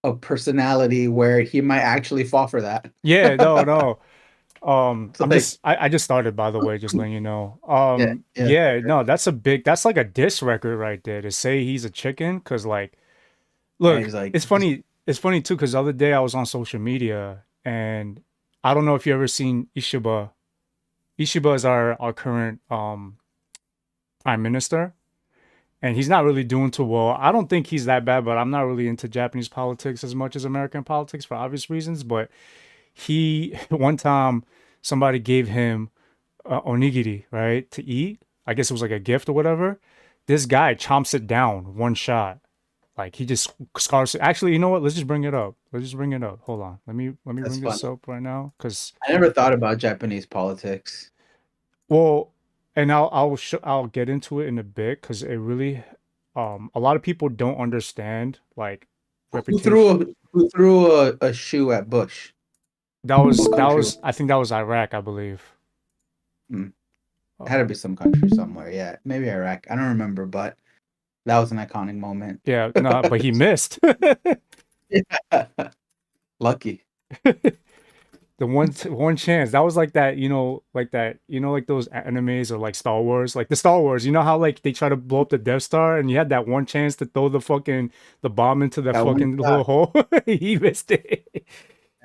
a personality where he might actually fall for that. Yeah, no, no. So like, I just started, by the way, just letting you know. yeah, yeah, Yeah, no, that's like a diss record right there to say he's a chicken. Cause like, yeah. look, He's like, it's funny too, cause the other day I was on social media and I don't know if you ever seen Ishiba. Ishiba is our current prime minister, and he's not really doing too well. I don't think he's that bad, but I'm not really into Japanese politics as much as American politics for obvious reasons. But he one time somebody gave him onigiri, right, to eat. I guess it was like a gift or whatever. This guy chomps it down one shot. Like he just scarfs it. Actually, you know what? Let's just bring it up. Let's just bring it up. Hold on. Let me that's bring this funny. up right now. Cause I never thought about Japanese politics. well, and I'll get into it in a bit because it really a lot of people don't understand like Who reputation. threw a who threw a shoe at Bush? What That country? was I think that was Iraq, I believe. Hmm. It had to be Um, some country somewhere. Yeah, maybe Iraq. I don't remember, but that was an iconic moment. yeah, no, but he missed. Yeah. Lucky. The one chance that was like that, like those animes or like Star Wars, like the Star Wars. You know how like they try to blow up the Death Star, and you had that one chance to throw the bomb into the That one fucking little shot. hole. He missed it.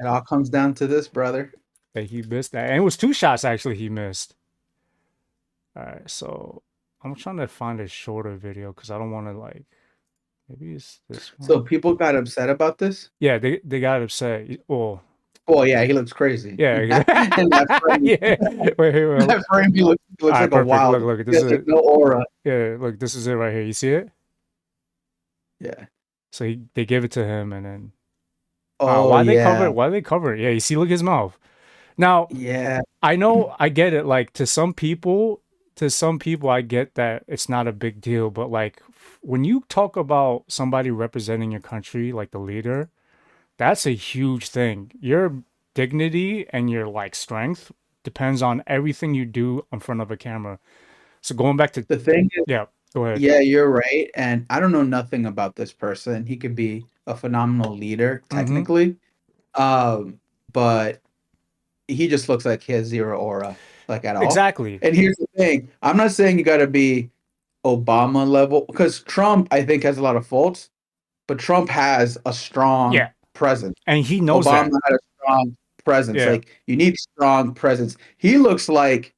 It all comes down to this, brother. Like he missed that, and it was two shots actually. He missed. All right, so I'm trying to find a shorter video because I don't want to like. Maybe it's this So one. people got upset about this. Yeah, they got upset. Well, Oh yeah, he looks crazy. yeah, In that frame, yeah. in Wait. that frame, he All looks right, like a perfect. wild. Look. He This has is like it. no aura. Yeah, look, this is it right here. You see it? Yeah. So they gave it to him, and then Oh yeah, Why they cover it? Yeah, you see, look at his mouth. Now yeah. I know, I get it. Like to some people, I get that it's not a big deal. But like when you talk about somebody representing your country, like the leader, that's a huge thing. Your dignity and your like strength depends on everything you do in front of a camera. So going back to The thing is, yeah, go ahead. yeah, you're right. And I don't know nothing about this person. He could be a phenomenal leader, Mm-hmm. technically. But he just looks like he has zero aura, like at all. Exactly. And here's the thing: I'm not saying you got to be Obama level because Trump, I think, has a lot of faults, but Trump has a Yeah, strong presence. and he knows Obama that. had a strong presence. Yeah. Like you need strong presence. He looks like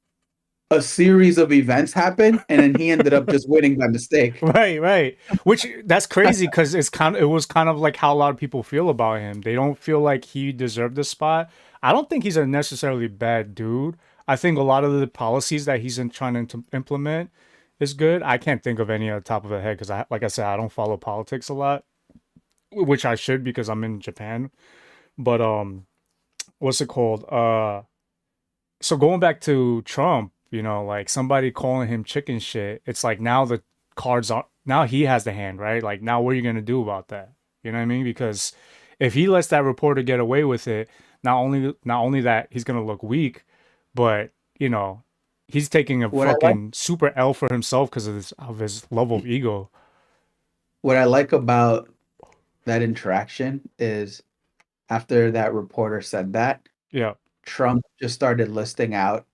a series of events happened, and then he ended up just winning by mistake. Right. Which that's crazy because it was kind of like how a lot of people feel about him. They don't feel like he deserved the spot. I don't think he's a necessarily bad dude. I think a lot of the policies that he's trying to implement is good. I can't think of any on the top of the head because like I said, I don't follow politics a lot, which I should because I'm in Japan. But what's it called? So going back to Trump, like somebody calling him chicken shit, it's like now the cards are now he has the hand, right? Like now what are you gonna do about that? You know what I mean? Because if he lets that reporter get away with it, not only that he's gonna look weak, but he's taking a What I like, fucking super L for himself because of his level of ego. what I like about that interaction is after that reporter said that, Yeah. Trump just started listing out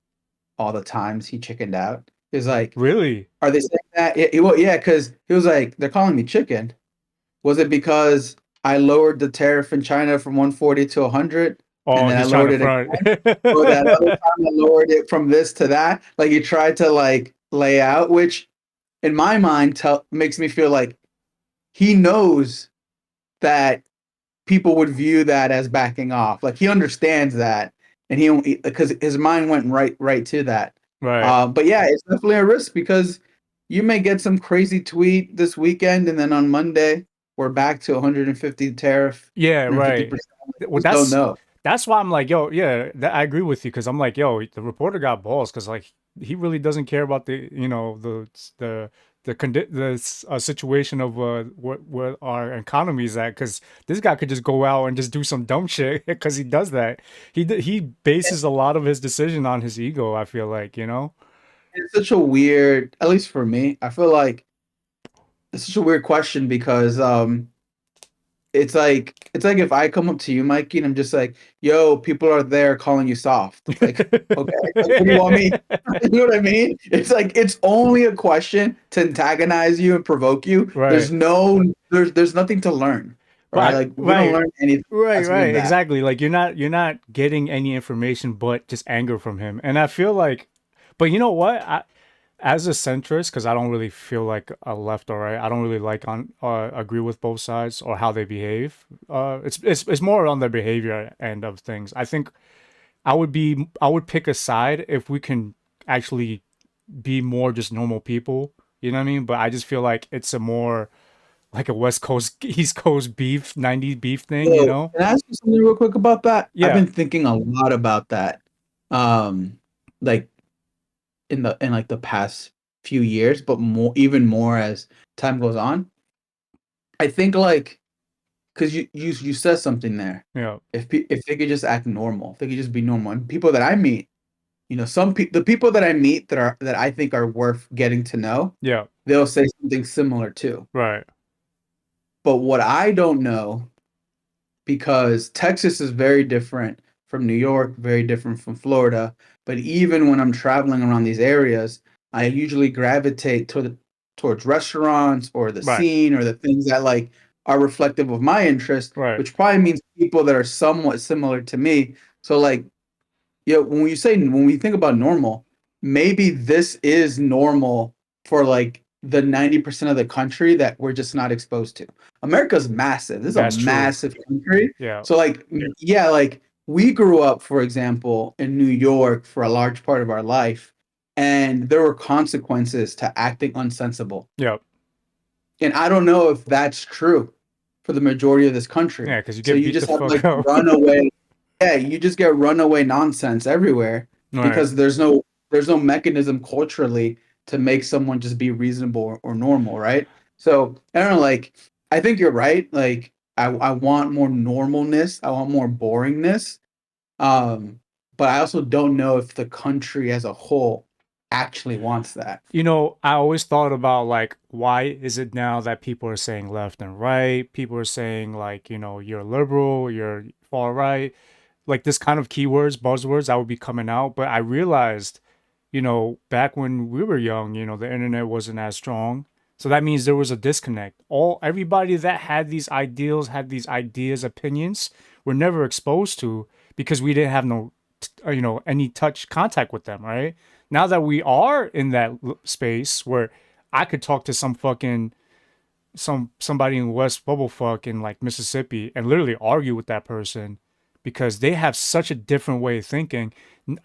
all the times he chickened out. He's like, Really? "Are they saying that?" Yeah, well, yeah, because he was like, "They're calling me chicken." Was it because I lowered the tariff in China from 140 to 100, and Oh, then I he's trying lowered to it front. again? Or that other time I lowered it from this to that? Like he tried to like lay out, which in my mind makes me feel like he knows that people would view that as backing off. Like he understands that, and he because his mind went right to that. Right. But yeah, it's definitely a risk because you may get some crazy tweet this weekend, and then on Monday we're back to 150 tariff, Yeah, right. 150%. You Well, just don't know. that's why I'm like, yo, yeah, I agree with you because I'm like, yo, the reporter got balls because like he really doesn't care about the situation of where our economy is at because this guy could just go out and just do some dumb shit because he does that. He bases a lot of his decision on his ego. I feel like. It's such a weird, at least for me, I feel like it's such a weird question because it's like if I come up to you, Mikey, and I'm just like, "Yo, people are there calling you soft." Like, okay, like, what do you want me? You know what I mean? It's like it's only a question to antagonize you and provoke you. Right. There's nothing to learn, But right? Like we don't right, learn anything asking him that. exactly. Like you're not getting any information but just anger from him. And I feel like, but you know what? As a centrist, because I don't really feel like a left or right. I don't really like on agree with both sides or how they behave. It's more on the behavior end of things. I think I would pick a side if we can actually be more just normal people. You know what I mean? But I just feel like it's a more like a West Coast East Coast beef 90s beef thing. You Yo, know? can I ask you something real quick about that? I've Yeah, been thinking a lot about that. Um, like in like the past few years, but more even more as time goes on. I think like because you said something there. yeah, If they could just act normal, if they could just be normal, and people that I meet, the people that I meet that I think are worth getting to know, yeah. they'll say something similar too. Right. But what I don't know, because Texas is very different from New York, very different from Florida. But even when I'm traveling around these areas, I usually gravitate towards restaurants or the Right. scene or the things that like are reflective of my interest, Right. which probably means people that are somewhat similar to me. So like, yeah, when we think about normal, maybe this is normal for like the 90% of the country that we're just not exposed to. America's massive. This is a That's true. massive country. Yeah. So like yeah, like we grew up, for example, in New York for a large part of our life, and there were consequences to acting unsensible. Yeah. And I don't know if that's true for the majority of this country. Yeah, because you So get you beat just the have fuck like up. runaway, yeah, you just get runaway nonsense everywhere Right. because there's no mechanism culturally to make someone just be reasonable or normal, right? So I don't know, like I think you're right. Like I want more normalness, I want more boringness. Um, but I also don't know if the country as a whole actually wants that. I always thought about like, why is it now that people are saying left and right? People are saying like, you're liberal, you're far right, like this kind of keywords, buzzwords that would be coming out. But I realized, back when we were young, the internet wasn't as strong. So that means there was a disconnect. Everybody that had these ideals, had these ideas, opinions, were never exposed to because we didn't have no, any touch contact with them, right? Now that we are in that space where I could talk to somebody in West Bubblefuck in like Mississippi and literally argue with that person because they have such a different way of thinking.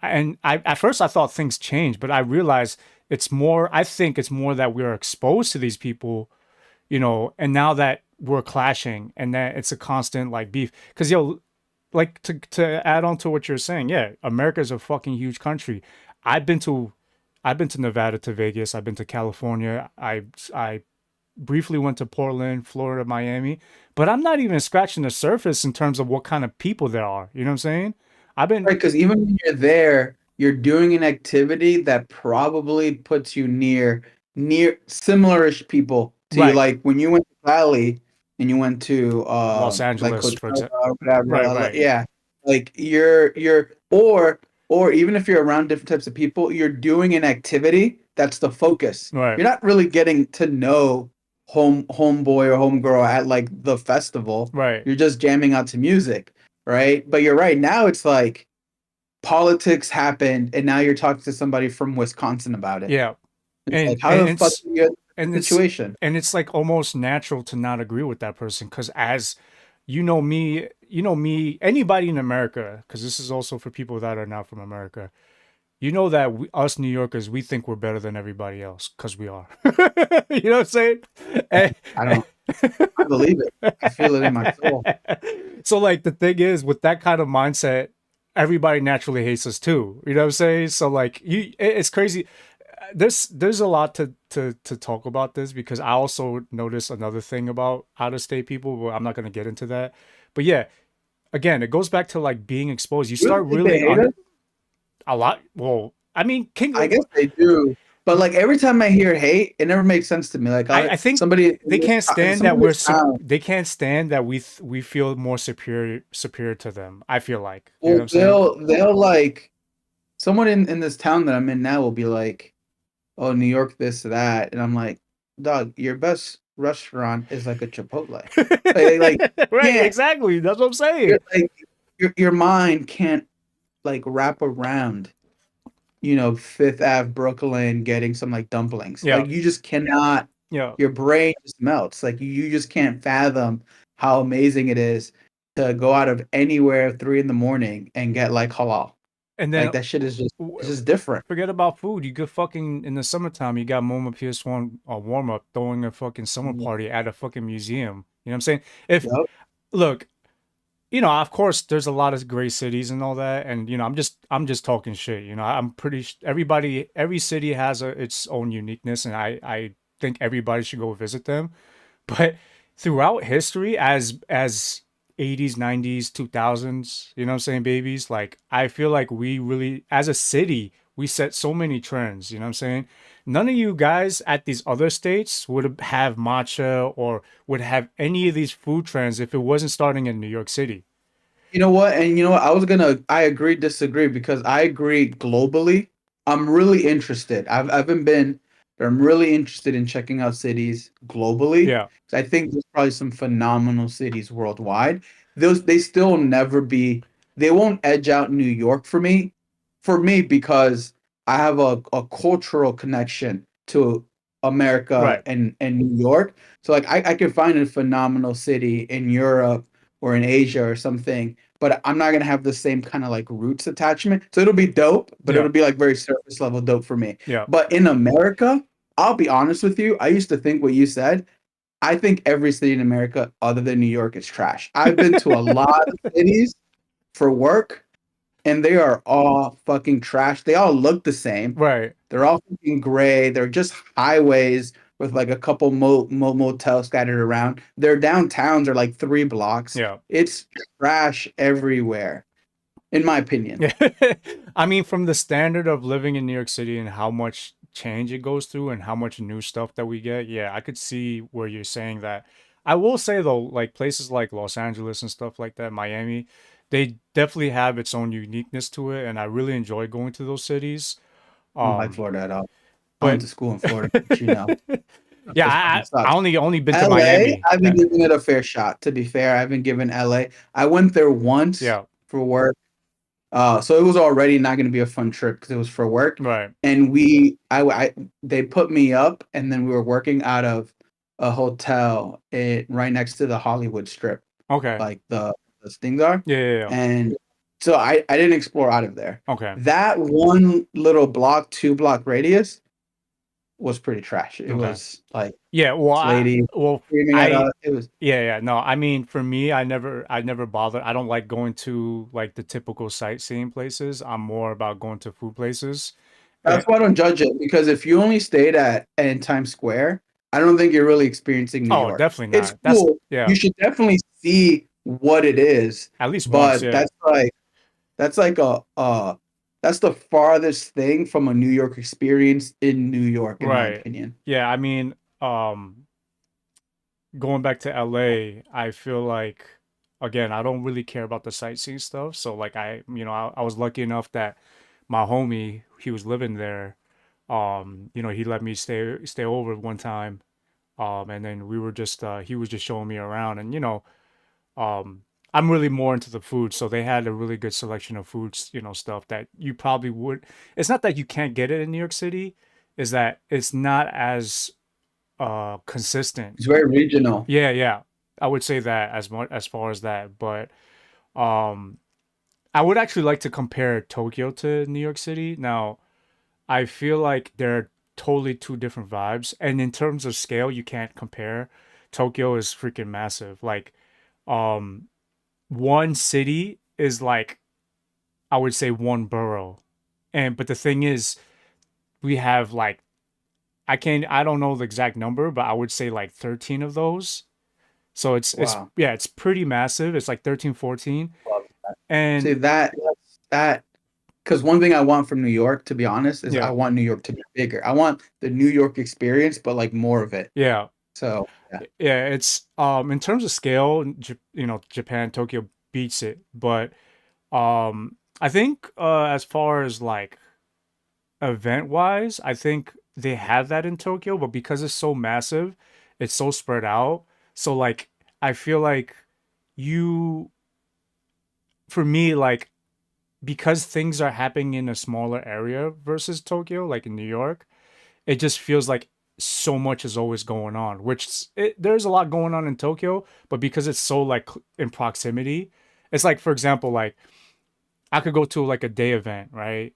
And at first I thought things changed, but I realized I think it's more that we're exposed to these people, and now that we're clashing and that it's a constant like beef. Because like to add on to what you're saying, yeah, America is a fucking huge country. I've been to I've been to Nevada, to Vegas. I've been to California. I briefly went to Portland, Florida, Miami, but I'm not even scratching the surface in terms of what kind of people there are. You know what I'm saying? I've been Right, because even when you're there, you're doing an activity that probably puts you near similar-ish people to you. right, Like when you went to Cali and you went to Los like Angeles, for Coachella example. or whatever, Right, right, yeah, like or even if you're around different types of people, you're doing an activity that's the focus. right, You're not really getting to know homeboy or homegirl at like the festival. right. You're just jamming out to music, right? But you're right, now it's like politics happened and now you're talking to somebody from Wisconsin about it. Yeah, It's like and how and the fuck it's do you get and the it's situation? and it's like almost natural to not agree with that person because as you know me, anybody in America, because this is also for people that are not from America. That us New Yorkers, we think we're better than everybody else because we are. You know what I'm saying? And- I don't I believe it. I feel it in my soul. so, like, the thing is, with that kind of mindset, everybody naturally hates us too. You know what I'm saying? So, like, it's crazy. There's a lot to talk about this because I also noticed another thing about out of state people, but I'm not gonna get into that. But yeah, again, it goes back to like being exposed. You You start really think they really hate us? a lot. Well, I mean, I guess they do. But like every time I hear hate, it never makes sense to me. Like I think somebody they can't stand that someone in this town, they can't stand that we feel more superior to them. I feel like, you know what well, I'm saying? they'll like someone in this town that I'm in now will be like, "Oh, New York, this, that," and I'm like, "Dog, your best restaurant is like a Chipotle." Like Right, yeah, exactly. That's what I'm saying. you're like your mind can't like wrap around, Fifth Ave, Brooklyn, getting some like dumplings. Yeah, Like you just cannot. yeah. Your brain just melts. Like you just can't fathom how amazing it is to go out of anywhere 3 in the morning and get like halal. And then Like that shit is just it's w- just different. forget about food. You could fucking in the summertime. You got Moma PS1 warm up throwing a fucking summer Yeah. party at a fucking museum. You know what I'm saying? If Yep. look, of course, there's a lot of great cities and all that, and I'm just talking shit. I'm every city has its own uniqueness, and I think everybody should go visit them. But throughout history, as 80s, 90s, 2000s, you know what I'm saying, babies, like I feel like we really, as a city, we set so many trends. You know what I'm saying? None of you guys at these other states would have matcha or would have any of these food trends if it wasn't starting in New York City. You know what? And you know what? I agree, disagree because I agree globally. I'm really interested. I haven't been, but I'm really interested in checking out cities globally. Yeah, 'Cause I think there's probably some phenomenal cities worldwide. They still never be, they won't edge out New York for me because I have a cultural connection to America right. and New York. So like I could find a phenomenal city in Europe or in Asia or something, but I'm not gonna have the same kind of like roots attachment. So it'll be dope, but Yeah, it'll be like very surface level dope for me. yeah. But in America, I'll be honest with you, I used to think what you said. I think every city in America other than New York is trash. I've been to a lot of cities for work, and they are all fucking trash. They all look the same. Right. They're all fucking gray. They're just highways with like a couple motels scattered around. Their downtowns are like 3 blocks. Yeah. It's trash everywhere, in my opinion. Yeah. I mean, from the standard of living in New York City and how much change it goes through and how much new stuff that we get, yeah, I could see where you're saying that. I will say though, like places like Los Angeles and stuff like that, Miami, they definitely have its own uniqueness to it, and I really enjoy going to those cities. I don't like Um, Florida at all. I went but to school in Florida, but that yeah, place fucking I sucks. only been to LA, Miami. I've been giving it a fair shot. To be fair, I haven't given LA. I went there once Yeah, for work. So it was already not going to be a fun trip because it was for work, right. and they put me up, and then we were working out of a hotel right next to the Hollywood Strip, Okay. like the things are, Yeah, yeah, yeah. and so I didn't explore out of there. Okay. That one little block, 2 block radius was pretty trash. It Okay. was like Yeah, well, this lady screaming at I us. It was yeah, yeah. No, I mean, for me, I never bothered. I don't like going to like the typical sightseeing places. I'm more about going to food places. That's Eh, why I don't judge it because if you only stayed at in Times Square, I don't think you're really experiencing New oh, York. definitely It's not. That's cool. yeah, You should definitely see what it is, at least once, but yeah. that's like that's the farthest thing from a New York experience in New York, in my Right. opinion. Yeah, I mean, going back to LA, I feel like again, I don't really care about the sightseeing stuff. So like I was lucky enough that my homie, he was living there. He let me stay over one time. And then we were just he was just showing me around, and um I'm really more into the food, so they had a really good selection of foods, stuff that you probably would. It's not that you can't get it in New York City, is that it's not as consistent. It's very regional. Yeah, yeah. I would say that as much as far as that, but um I would actually like to compare Tokyo to New York City. Now, I feel like they're totally two different vibes, and in terms of scale, you can't compare. Tokyo is freaking massive. Like, um, one city is like I would say one borough, and but the thing is, we have like I don't know the exact number, but I would say like 13 of those. So it's Wow. yeah, it's pretty massive. It's like 13, 14. Love that. See And that. because one thing I want from New York, to be honest, is I Yeah, want New York to be bigger. I want the New York experience, but like more of it. yeah, So yeah. yeah. It's in terms of scale, Japan, Tokyo beats it, but I think as far as like event wise, I think they have that in Tokyo, but because it's so massive, it's so spread out. So like I feel like you for me like because things are happening in a smaller area versus Tokyo, like in New York, it just feels like so much is always going on, there's a lot going on in Tokyo, but because it's so like in proximity, it's like for example, like I could go to like a day event, right?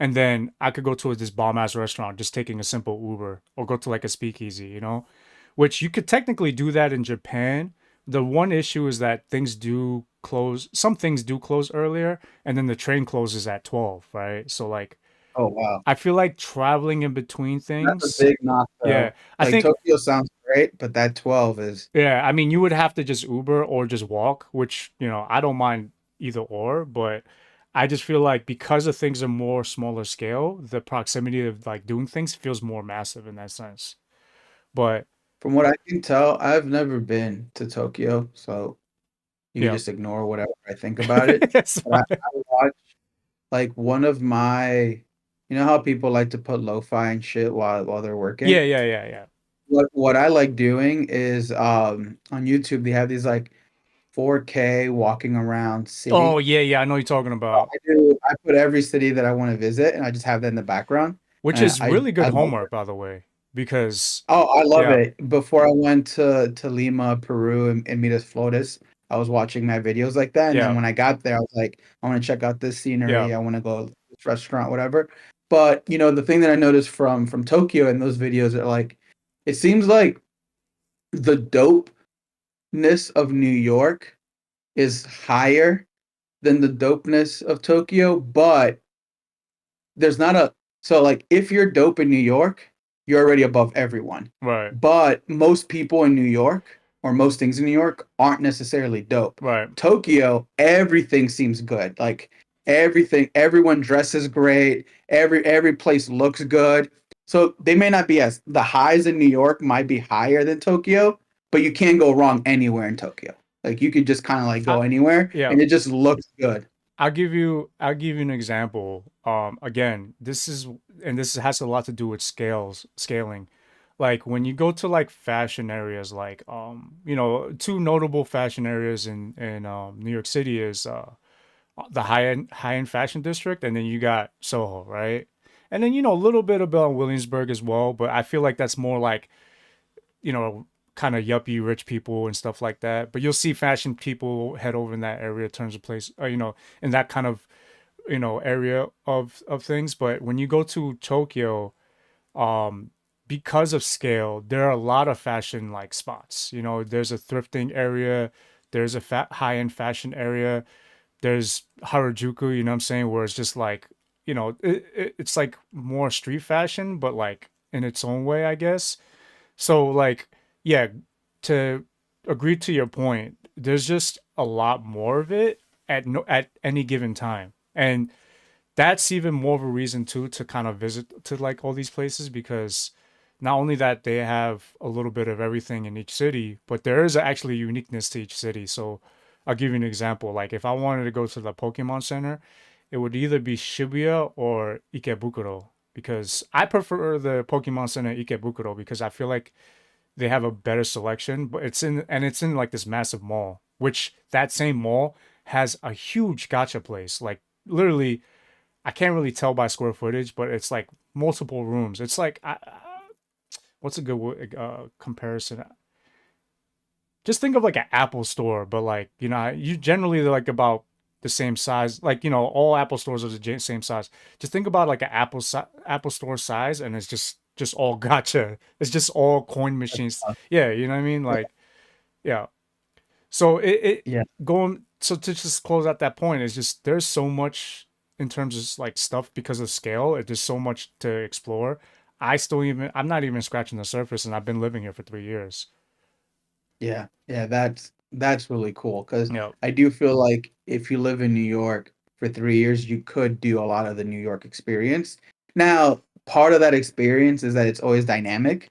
And then I could go to this bomb ass restaurant just taking a simple Uber or go to like a speakeasy, which you could technically do that in Japan. The one issue is that things do close, some things do close earlier, and then the train closes at 12, right? So, like, Oh wow. I feel like traveling in between That's a things, big knock yeah, though. I Like think, Tokyo sounds great, but that 12 is yeah, I mean, you would have to just Uber or just walk, which, I don't mind either or, but I just feel like because of things are more smaller scale, the proximity of like doing things feels more massive in that sense. But from what I can tell, I've never been to Tokyo, so you can yeah, just ignore whatever I think about it. it's But fine. I watched like one of my, you know how people like to put lo-fi and shit while they're Yeah, working? yeah, yeah, yeah. What I like doing is on YouTube they have these like 4K walking around Oh, city. yeah, yeah. I know what you're talking about, I put every city that I want to visit and I just have that in the background. which And is really I good love homework, by the way, because Oh, I love yeah, it. Before I went to Lima, Peru, and Flores, I was watching my videos like that. And then yeah, when I got there, I was like, I want to check out this yeah, scenery. I want to go to this restaurant, whatever. But the thing that I noticed from Tokyo and those videos are like, it seems like the dopeness of New York is higher than the dopeness of Tokyo, but there's not a so like if you're dope in New York, you're already above everyone. right, But most people in New York or most things in New York aren't necessarily dope. right. Tokyo, everything seems good. Like everything, everyone dresses great. Every place looks good. So they may not be as the highs in New York might be higher than Tokyo, but you can't go wrong anywhere in Tokyo. Like you could just kind of like I, go anywhere yeah, and it just looks good. I'll give you an example. Again, this has a lot to do with scaling. Like when you go to like fashion areas, like two notable fashion areas in New York City is the high end fashion district, and then you got Soho, right? And then a little bit about Williamsburg as well, but I feel like that's more like you know, kind of yuppie rich people and stuff like that. But you'll see fashion people head over in that area in terms of place, in that kind of area of things. But when you go to Tokyo, um, because of scale, there are a lot of fashion like spots. There's a thrifting area, there's a high end fashion area, there's Harajuku. You know what I'm saying? Where it's just like it's like more street fashion, but like in its own way, I guess. So like, yeah, to agree to your point, there's just a lot more of it at any given time. And that's even more of a reason too to kind of visit to like all these places because not only that they have a little bit of everything in each city, but there is actually uniqueness to each city. So I'll give you an example. Like if I wanted to go to the Pokemon Center, it would either be Shibuya or Ikebukuro because I prefer the Pokemon Center Ikebukuro because I feel like they have a better selection, but it's in like this massive mall, which that same mall has a huge gotcha place. Like literally, I can't really tell by square footage, but it's like multiple rooms. It's like what's a good comparison? Just think of like an Apple store, but like you generally they're like about the same size. Like all Apple stores are the same size. Just think about like an Apple store size, and it's just all gotcha. It's just all coin machines. Yeah, you know what I mean? Like yeah. So it Yeah. going so to just close out that point is just there's so much in terms of like stuff because of scale. There's so much to explore. I'm not even scratching the surface, and I've been living here for 3 years. Yeah, yeah, that's really cool because Yeah, I do feel like if you live in New York, for 3 years, you could do a lot of the New York experience. Now, part of that experience is that it's always dynamic.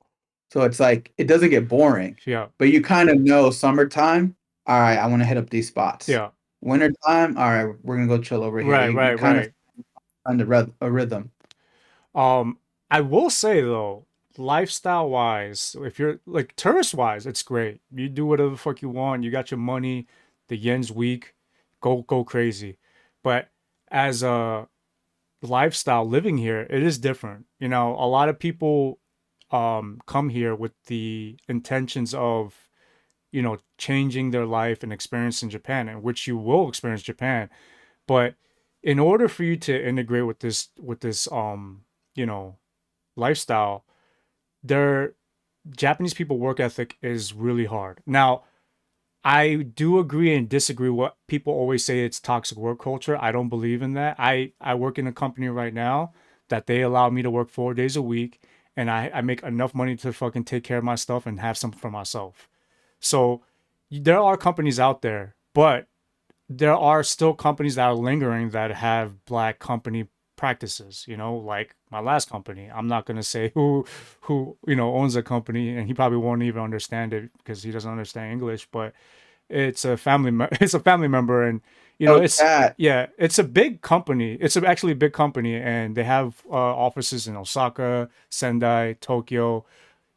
So it's like it doesn't get boring, Yeah. but you kind of know summertime, all right, I want to hit up these spots. Yeah. Wintertime, all right, we're gonna go chill over here. Right, You right, kind of right. find a rhythm. Um, I will say though, lifestyle wise, if you're like tourist wise, it's great. You do whatever the fuck you want. You got your money. The yen's weak. Go crazy. But as a lifestyle living here, it is different. You know, a lot of people come here with the intentions of, you know, changing their life and experiencing Japan, and which you will experience Japan. But in order for you to integrate with this you know, lifestyle, their Japanese people work ethic is really hard. Now, I do agree and disagree what people always say it's toxic work culture. I don't believe in that. I work in a company right now that they allow me to work 4 days a week, and I make enough money to fucking take care of my stuff and have something for myself. So there are companies out there, but there are still companies that are lingering that have black company practices, you know, like my last company. I'm not going to say who, you know, owns the company, and he probably won't even understand it because he doesn't understand English, but it's a it's a family member, and you know, Oh, it's chat. yeah, it's a big company. It's actually a big company, and they have offices in Osaka, Sendai, Tokyo,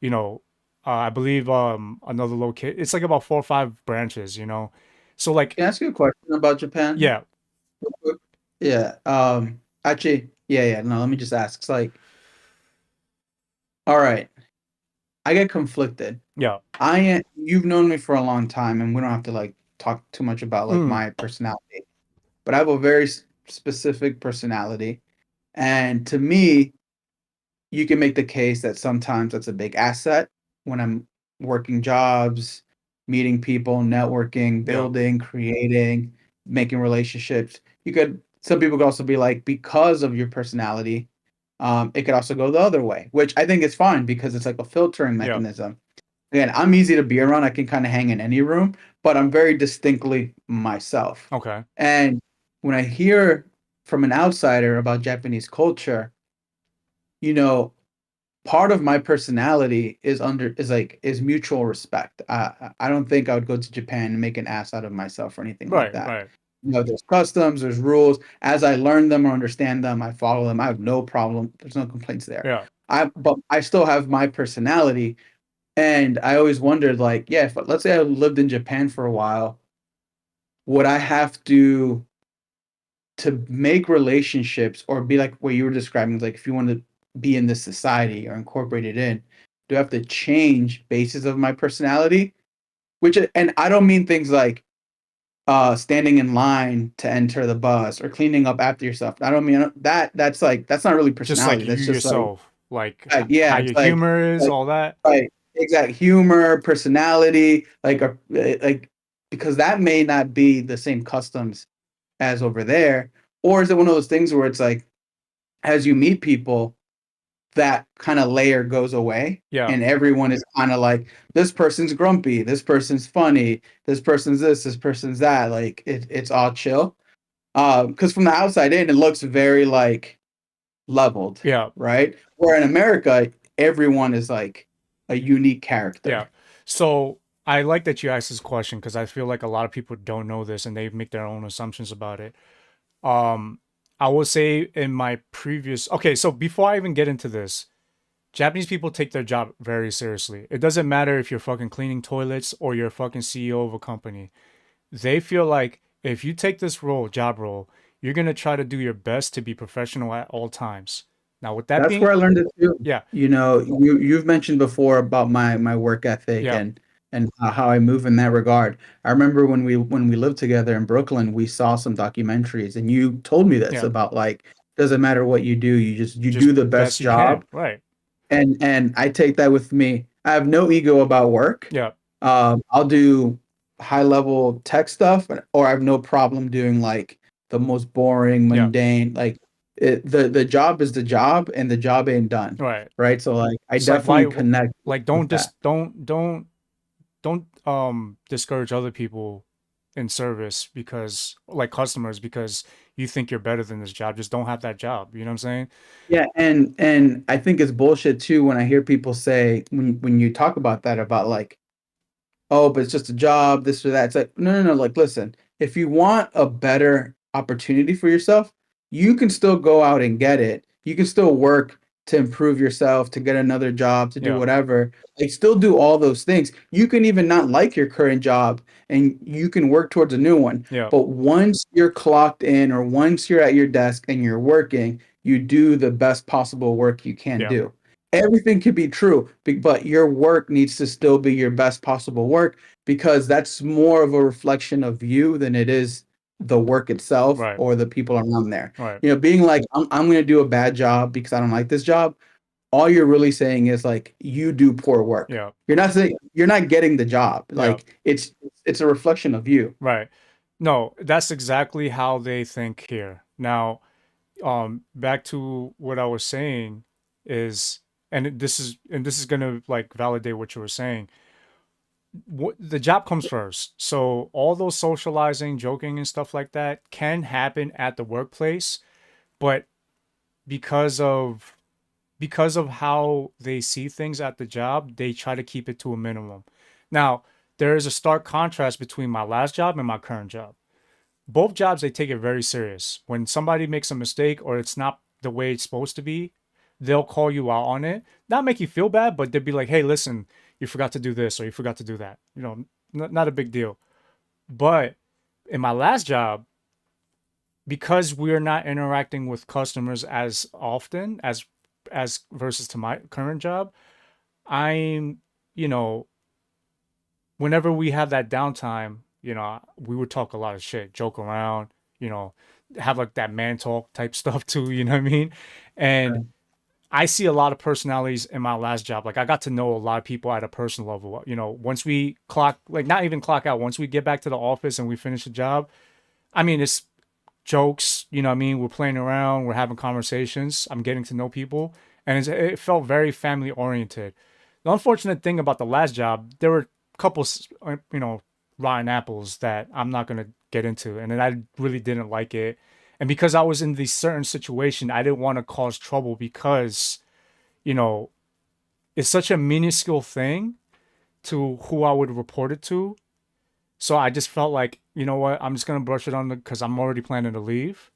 you know, I believe another location. It's like about 4 or 5 branches, you know. So like Can I ask you a question about Japan? yeah, Real quick? Yeah. Actually, yeah. No, let me just ask. It's like, all right, I get conflicted. yeah. You've known me for a long time, and we don't have to like talk too much about like Mm, my personality, but I have a very specific personality. And to me, you can make the case that sometimes that's a big asset when I'm working jobs, meeting people, networking, yeah, building, creating, making relationships. Some people could also be like, because of your personality, it could also go the other way, which I think is fine because it's like a filtering yeah. mechanism. Again, I'm easy to be around. I can kind of hang in any room, but I'm very distinctly myself. Okay. And when I hear from an outsider about Japanese culture, you know, part of my personality is mutual respect. I don't think I would go to Japan and make an ass out of myself or anything like Right, that. right. You know, there's customs, there's rules. As I learn them or understand them, I follow them. I have no problem. There's no complaints there. Yeah, But I still have my personality, and I always wondered, like, yeah, if let's say I lived in Japan for a while, would I have to make relationships or be like what you were describing, like if you want to be in this society or incorporated in, do I have to change basis of my personality? And I don't mean things like standing in line to enter the bus or cleaning up after yourself. I don't mean that. That's not really just like personality. you That's just yourself, like yeah, how it's your humor is, like all that. right, exact humor, personality, like because that may not be the same customs as over there, or is it one of those things where it's like as you meet people, that kind of layer goes away Yeah, and everyone is kind of like this person's grumpy, this person's funny, this person's that, like it's all chill. Because from the outside in, it looks very like leveled, yeah, right? Where in America, everyone is like a unique yeah. character. So I like that you asked this question because I feel like a lot of people don't know this and they make their own assumptions about it. Um, I will say in my previous, okay, so before I even get into this, Japanese people take their job very seriously. It doesn't matter if you're fucking cleaning toilets or you're a fucking CEO of a company. They feel like if you take this job role, you're gonna try to do your best to be professional at all times. Now, with that That's being, where I learned it too. yeah, You know, you've mentioned before about my work ethic yeah, and how I move in that regard. I remember when we lived together in Brooklyn, we saw some documentaries, and you told me this yeah, about like doesn't matter what you do, you just do the best best you can, job. right? And I take that with me. I have no ego about work. Yeah, I'll do high level tech stuff, or I have no problem doing like the most boring, yeah, mundane. Like the job is the job, and the job ain't done, right. right? So like I It's like definitely connect like with don't that. discourage other people in service because like customers because you think you're better than this job. Just don't have that job. You know what I'm saying? Yeah, and I think it's bullshit too when I hear people say when you talk about that about like, oh, but it's just a job, this or that. It's like, no, no, no. Like, listen, if you want a better opportunity for yourself, you can still go out and get it. You can still work to improve yourself, to get another job, to do Yeah. whatever. Like, still do all those things. You can even not like your current job and you can work towards a new one. Yeah. But once you're clocked in or once you're at your desk and you're working, you do the best possible work you can Yeah. do. Everything could be true, but your work needs to still be your best possible work because that's more of a reflection of you than it is the work itself Right. or the people around there. Right. You know, being like, I'm going to do a bad job because I don't like this job, all you're really saying is like, you do poor work. Yeah. You're not saying you're not getting the job. Yeah. Like, it's a reflection of you. Right. No, that's exactly how they think here. Now, back to what I was saying is, and this is gonna like validate what you were saying. The job comes first. So all those socializing, joking, and stuff like that can happen at the workplace, but because of because of how they see things at the job, they try to keep it to a minimum. Now, there is a stark contrast between my last job and my current job. Both jobs, they take it very serious. When somebody makes a mistake or it's not the way it's supposed to be, they'll call you out on it. Not make you feel bad, but they'll be like, hey, listen, you forgot to do this or you forgot to do that. You know, not a big deal. But in my last job, because we're not interacting with customers as often as versus to my current job, I'm, you know, whenever we have that downtime, we would talk a lot of shit, joke around, you know, have like that man talk type stuff too, you know what I mean? And I see a lot of personalities in my last job. Like I got to know a lot of people at a personal level. You know, once we clock, like not even clock out, once we get back to the office and we finish the job, I mean, it's jokes, you know what I mean? We're playing around, we're having conversations, I'm getting to know people, and it felt very family oriented. The unfortunate thing about the last job, there were a couple, rotten apples that I'm not going to get into, and then I really didn't like it. And because I was in this certain situation, I didn't want to cause trouble because, you know, it's such a minuscule thing to who I would report it to. So I just felt like, you know what, I'm just gonna brush it on because I'm already planning to leave.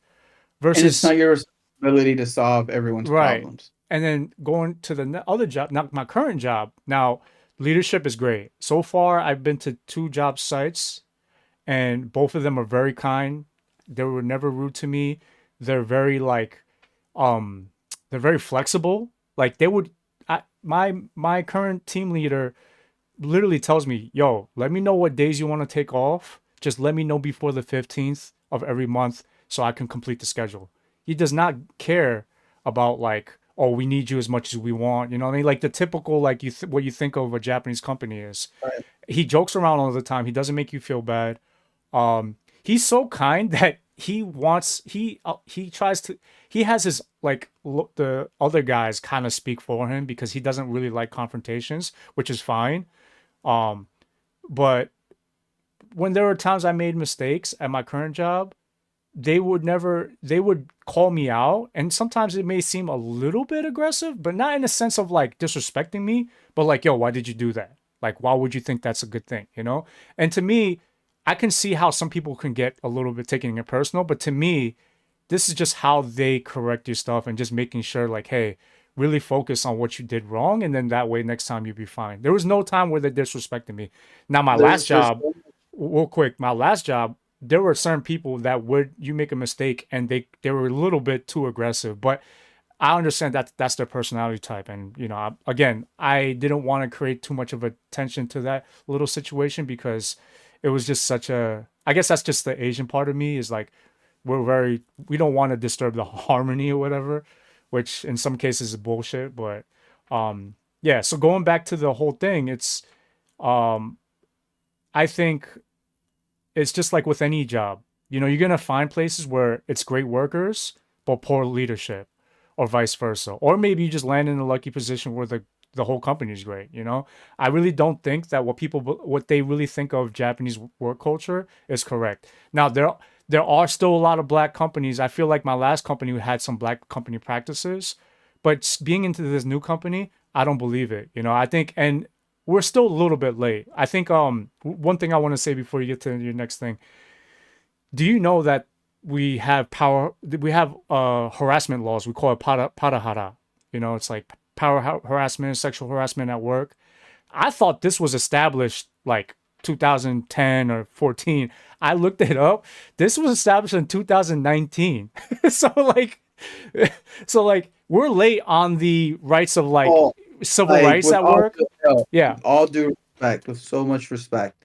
And it's Versus not your responsibility to solve everyone's right, problems. and then going to the other job, not my current job. Now, leadership is great. So far, I've been to two job sites, and both of them are very kind. They were never rude to me. They're very like, um, they're very flexible. Like they would, my current team leader literally tells me, yo, let me know what days you want to take off. Just let me know before the 15th of every month so I can complete the schedule. He does not care about like, oh, we need you as much as we want. You know what I mean? Like the typical, like what you think of a Japanese company is. Right. He jokes around all the time. He doesn't make you feel bad. He's so kind that he tries to he has his like the other guys kind of speak for him because he doesn't really like confrontations, which is fine. Um, but when there were times I made mistakes at my current job, they would call me out. And sometimes it may seem a little bit aggressive, but not in a sense of like disrespecting me, but like, yo, why did you do that? Like, why would you think that's a good thing? You know? And to me, I can see how some people can get a little bit taking it personal, but to me, this is just how they correct your stuff and just making sure like, hey, really focus on what you did wrong, and then that way next time you'll be fine. There was no time where they disrespected me. Now my last There's job, real quick, my last job, there were certain people that would you make a mistake and they were a little bit too aggressive, but I understand that that's their personality type, and again, I didn't want to create too much of a tension to that little situation because it was just such a. I guess that's just the Asian part of me is like we don't want to disturb the harmony or whatever, which in some cases is bullshit. But yeah. So going back to the whole thing, it's um, I think it's just like with any job. You're gonna find places where it's great workers but poor leadership, or vice versa, or maybe you just land in a lucky position where the the whole company is great. You know, I really don't think that what they really think of Japanese work culture is correct. Now there are still a lot of black companies. I feel like my last company had some black company practices, but being into this new company, I don't believe it. You know, I think, and we're still a little bit late. I think one thing I want to say before you get to your next thing, do you know that we have harassment laws? We call it parahara. You know, it's like harassment, sexual harassment at work. I thought this was established like 2010 or 14. I looked it up. This was established in 2019. so like so like we're late on the rights of like Oh, civil like rights at work. Yeah. with all due respect, with so much respect,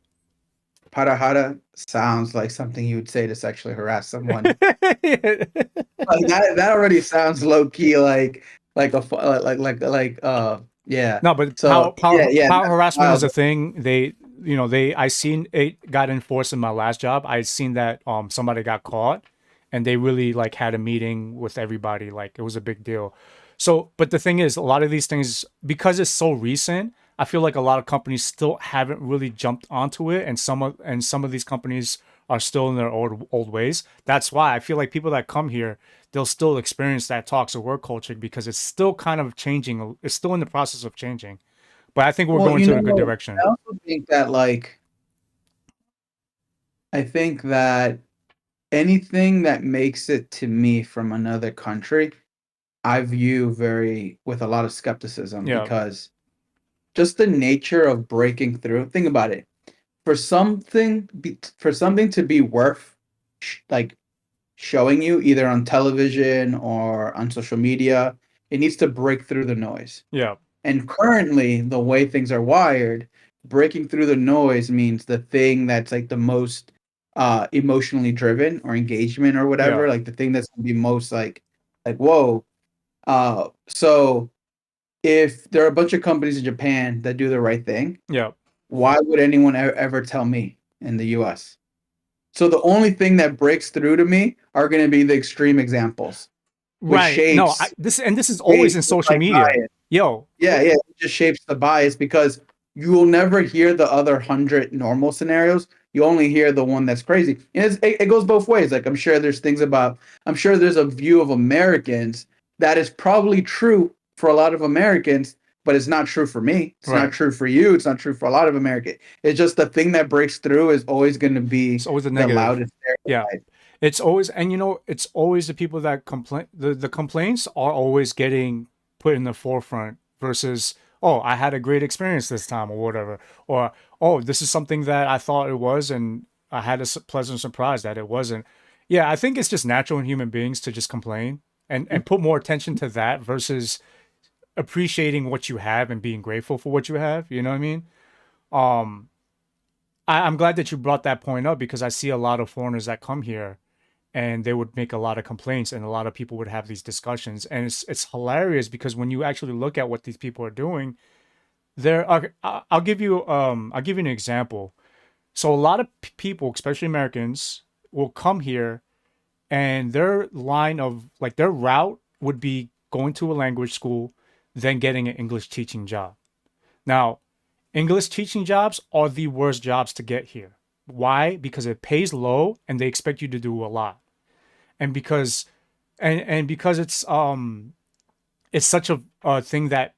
parahara sounds like something you would say to sexually harass someone. Like that already sounds low key like a yeah. No, but So yeah, power that's harassment is wild. a thing. I seen it got enforced in my last job. I seen that somebody got caught, and they really like had a meeting with everybody. Like it was a big deal. So, but the thing is, a lot of these things, because it's so recent, I feel like a lot of companies still haven't really jumped onto it, and some of these companies are still in their old ways. That's why I feel like people that come here, they'll still experience that toxic work culture because it's still kind of changing. It's still in the process of changing. But I think we're Well, going to a good I direction. also think that I think that anything that makes it to me from another country, I view very with a lot of skepticism Yeah, because just the nature of breaking through. Think about it. For something to be worth like showing you either on television or on social media, it needs to break through the noise. yeah, And currently, the way things are wired, breaking through the noise means the thing that's like the most emotionally driven or engagement or yeah, whatever, like the thing that's gonna be most like whoa. So if there are a bunch of companies in Japan that do the right thing, yeah. why would anyone ever tell me in the US? So the only thing that breaks through to me are going to be the extreme examples, which Right. No, this is always shapes in the social like media. bias. Yo, Yeah, yeah, it just shapes the bias because you will never hear the other 100 normal scenarios. You only hear the one that's crazy. And it goes both ways. Like I'm sure there's a view of Americans that is probably true for a lot of Americans, but it's not true for me. It's not right. true for you. It's not true for a lot of Americans. It's just the thing that breaks through is always going to It's be always a the negative. loudest Yeah. stereotype. It's always, and it's always the people that complain. The complaints are always getting put in the forefront versus, oh, I had a great experience this time or whatever. Or, oh, this is something that I thought it was and I had a pleasant surprise that it wasn't. Yeah, I think it's just natural in human beings to just complain and put more attention to that versus appreciating what you have and being grateful for what you have. You know what I mean? Um, I'm glad that you brought that point up because I see a lot of foreigners that come here and they would make a lot of complaints and a lot of people would have these discussions and it's hilarious because when you actually look at what these people are doing, there are I'll give you an example. So a lot of people, especially Americans, will come here and their line of like their route would be going to a language school, then getting an English teaching job. Now, English teaching jobs are the worst jobs to get here. Why? Because it pays low and they expect you to do a lot. And because because it's such a thing that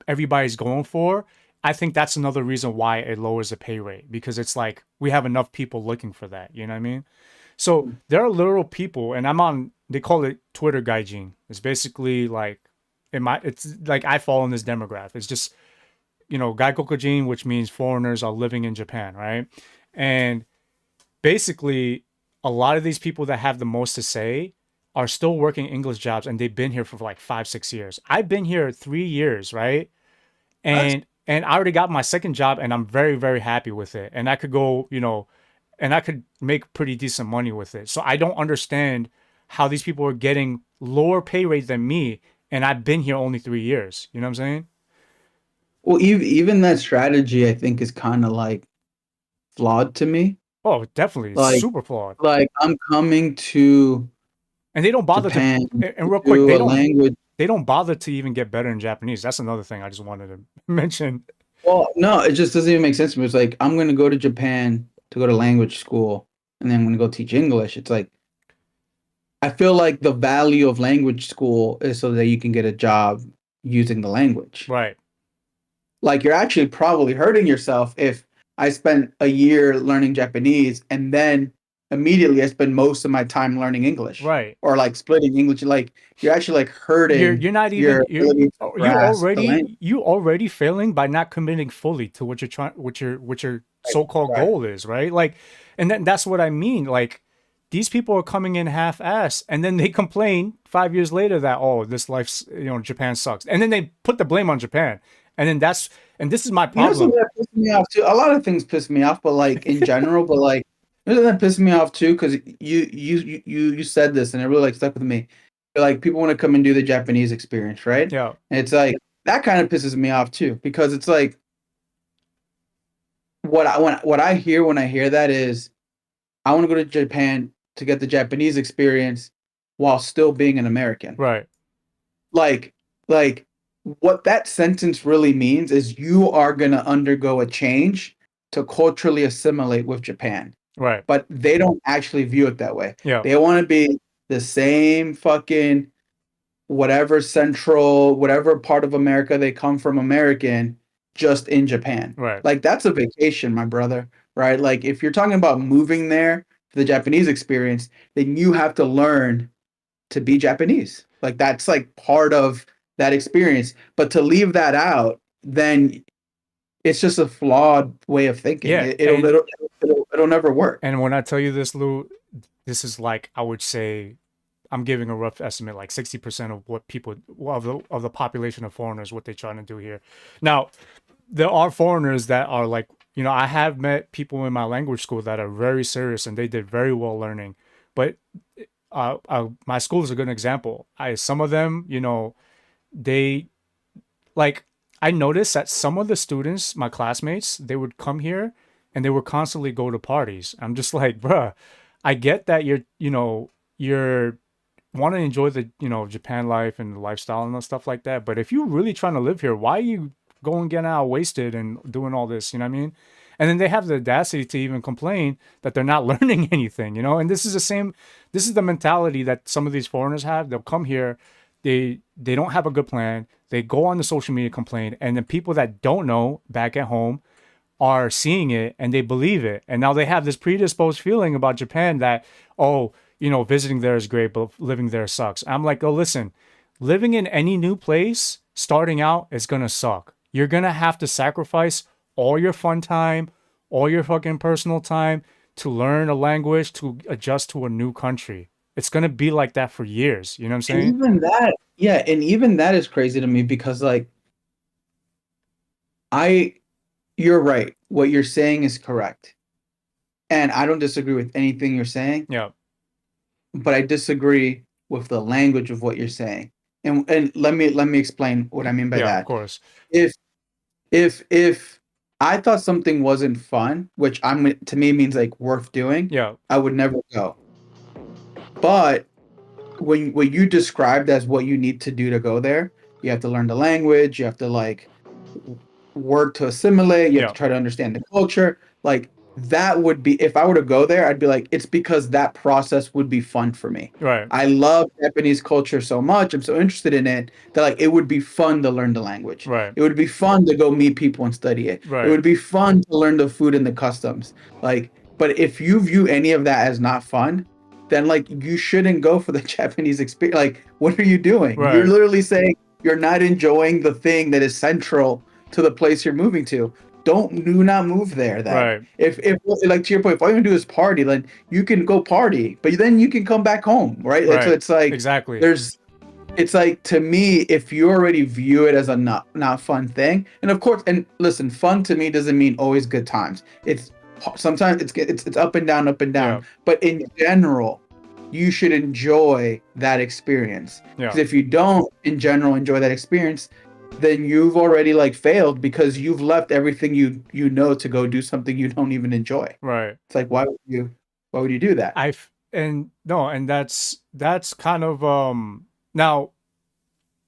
everybody's going for, I think that's another reason why it lowers the pay rate because it's like we have enough people looking for that, you know what I mean? So there are literal people, and they call it Twitter gaijin. It's basically like, it's like I fall in this demographic. It's just, gaikokujin, which means foreigners are living in Japan, right? And basically, a lot of these people that have the most to say are still working English jobs, and they've been here for like 5, 6 years. I've been here 3 years, right? That's And I already got my second job, and I'm very, very happy with it. And I could go, and I could make pretty decent money with it. So I don't understand how these people are getting lower pay rate than me, and I've been here only 3 years. You know what I'm saying? well, even that strategy I think is kind of like flawed to me. Oh, definitely, it's Like super flawed. I'm coming to And they don't bother to. Japan And real to quick, do they a don't. language. they don't bother to even get better in Japanese. That's another thing I just wanted to mention. Well, no, it just doesn't even make sense to me. It's like I'm going to go to Japan to go to language school, and then I'm going to go teach English. It's like I feel like the value of language school is so that you can get a job using the language. Right. Like you're actually probably hurting yourself if I spent a year learning Japanese and then immediately I spend most of my time learning English Right. or like splitting English. Like you're actually like You're hurting you're not your even ability to grasp the language. you already failing by not committing fully to what you're trying what your Right. so-called Right. goal is, right? Like, and then that's what I mean. Like, these people are coming in half-ass, and then they complain 5 years later that, oh, this life's, Japan sucks, and then they put the blame on Japan, and then and this is my You know problem. something that pisses me off too? A lot of things piss me off, but like in general, but like you know that pisses me off too, because you said this and it really like stuck with me. Like people want to come and do the Japanese experience, right? Yeah. And it's like that kind of pisses me off too, because it's like what I hear when I hear that is I want to go to Japan to get the Japanese experience while still being an American. Right. Like like what that sentence really means is you are going to undergo a change to culturally assimilate with Japan. Right. But they don't actually view it that way. Yeah. They want to be the same fucking whatever part of America they come from American, just in Japan. Right. Like that's a vacation, my brother, right? Like if you're talking about moving there for the Japanese experience, then you have to learn to be Japanese. Like that's like part of that experience. But to leave that out, then it's just a flawed way of thinking. Yeah. It, it'll, it'll it'll never work. And when I tell you this, Lou, this is like, I would say, I'm giving a rough estimate, like 60% of what people of the population of foreigners, what they're trying to do here. Now, there are foreigners that are like, I have met people in my language school that are very serious and they did very well learning. But my school is a good example. Some of them, they like, I noticed that some of the students, my classmates, they would come here and they would constantly go to parties. I'm just like, bruh, I get that you're want to enjoy the, Japan life and the lifestyle and stuff like that. But if you're really trying to live here, why are you going getting out wasted and doing all this? You know what I mean? And then they have the audacity to even complain that they're not learning anything, And this is this is the mentality that some of these foreigners have. They'll come here, they don't have a good plan. They go on the social media, complain, and the people that don't know back at home are seeing it and they believe it. And now they have this predisposed feeling about Japan that, oh, visiting there is great, but living there sucks. I'm like, oh, listen, living in any new place, starting out, is going to suck. You're going to have to sacrifice all your fun time, all your fucking personal time to learn a language, to adjust to a new country. It's going to be like that for years. You know what I'm saying? And even that, yeah, and even that is crazy to me because like you're right. What you're saying is correct. And I don't disagree with anything you're saying, Yeah. but I disagree with the language of what you're saying. And let me explain what I mean by Yeah, of that. course. If I thought something wasn't fun, which to me means like worth doing, Yeah. I would never go. But when what you described as what you need to do to go there, you have to learn the language, you have to like work to assimilate, you have Yeah. to try to understand the culture. Like that would be if I were to go there, I'd be like, it's because that process would be fun for me. Right. I love Japanese culture so much. I'm so interested in it that like it would be fun to learn the language. Right. It would be fun to go meet people and study it. It Right. would be fun to learn the food and the customs. Like, but if you view any of that as not fun, then like you shouldn't go for the Japanese experience. Like, what are you doing? Right. You're literally saying you're not enjoying the thing that is central to the place you're moving to. Do not move there then. Right. If like to your point, if all you do is party, then you can go party, but then you can come back home, right? Right. So it's like Exactly. it's like to me, if you already view it as a not fun thing, and of course, and listen, fun to me doesn't mean always good times. It's sometimes it's up and down, Yeah. but in general, you should enjoy that experience. Yeah. Because if you don't, in general, enjoy that experience, then you've already like failed because you've left everything you know to go do something you don't even enjoy. Right. It's like why would you do that? And that's kind of now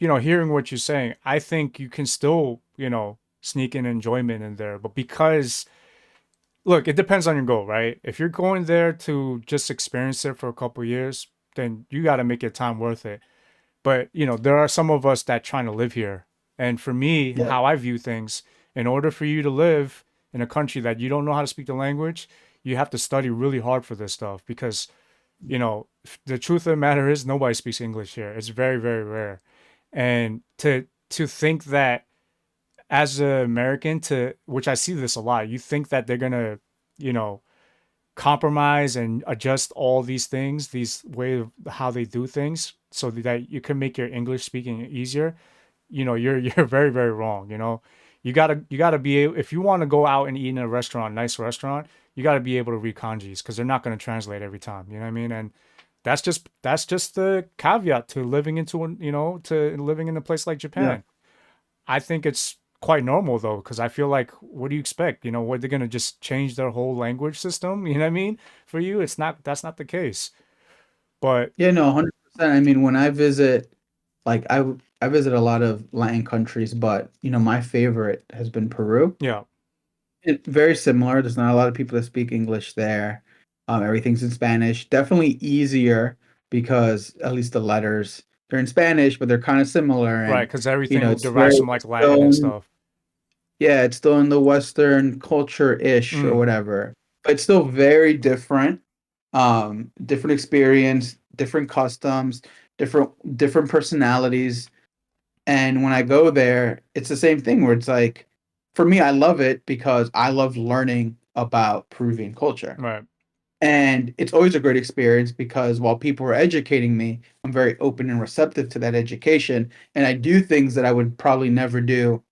hearing what you're saying, I think you can still, sneak in enjoyment in there. But because, look, it depends on your goal, right? If you're going there to just experience it for a couple years, then you got to make your time worth it. But, there are some of us that trying to live here. And for me, Yeah. how I view things, in order for you to live in a country that you don't know how to speak the language, you have to study really hard for this stuff because, the truth of the matter is nobody speaks English here. It's very, very rare. And to think that as an American, to which I see this a lot, you think that they're gonna, you know, compromise and adjust all these things, these way of how they do things, so that you can make your English speaking easier. You're very, very wrong. You gotta be able, if you want to go out and eat in a restaurant, nice restaurant, you gotta be able to read kanjis because they're not gonna translate every time. You know what I mean? And that's just the caveat to living to living in a place like Yeah. Japan. I think it's quite normal though, because I feel like, what do you expect? What, they're gonna just change their whole language system? You know what I mean? For you, that's not the case. But Yeah, no, 100%. I mean, when I visit, like I visit a lot of Latin countries, but my favorite has been Peru. yeah, Very similar. There's not a lot of people that speak English there. Everything's in Spanish. Definitely easier because at least the letters they're in Spanish, but they're kind of similar, right, and because everything it's very derives from like it's Latin and still stuff. yeah, it's still in the Western culture-ish or Mm, whatever, but it's still very different. Different experience, different customs, different personalities. And when I go there, it's the same thing where it's like, for me, I love it because I love learning about Peruvian culture. right. And it's always a great experience because while people are educating me, I'm very open and receptive to that education. And I do things that I would probably never do.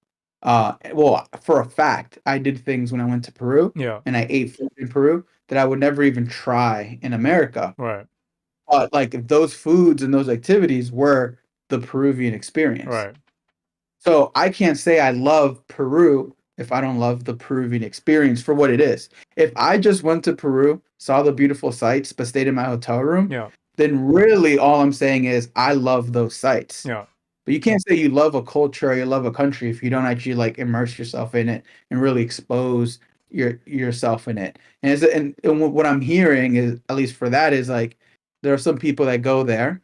Well, for a fact, I did things when I went to Peru Yeah, and I ate food in Peru that I would never even try in America. right, But like those foods and those activities were the Peruvian experience. right. So I can't say I love Peru if I don't love the Peruvian experience for what it is. If I just went to Peru, saw the beautiful sights, but stayed in my hotel room, Yeah, then really all I'm saying is I love those sights. yeah, But you can't say you love a culture or you love a country if you don't actually like immerse yourself in it and really expose yourself in it. And what I'm hearing is, at least for that, is like there are some people that go there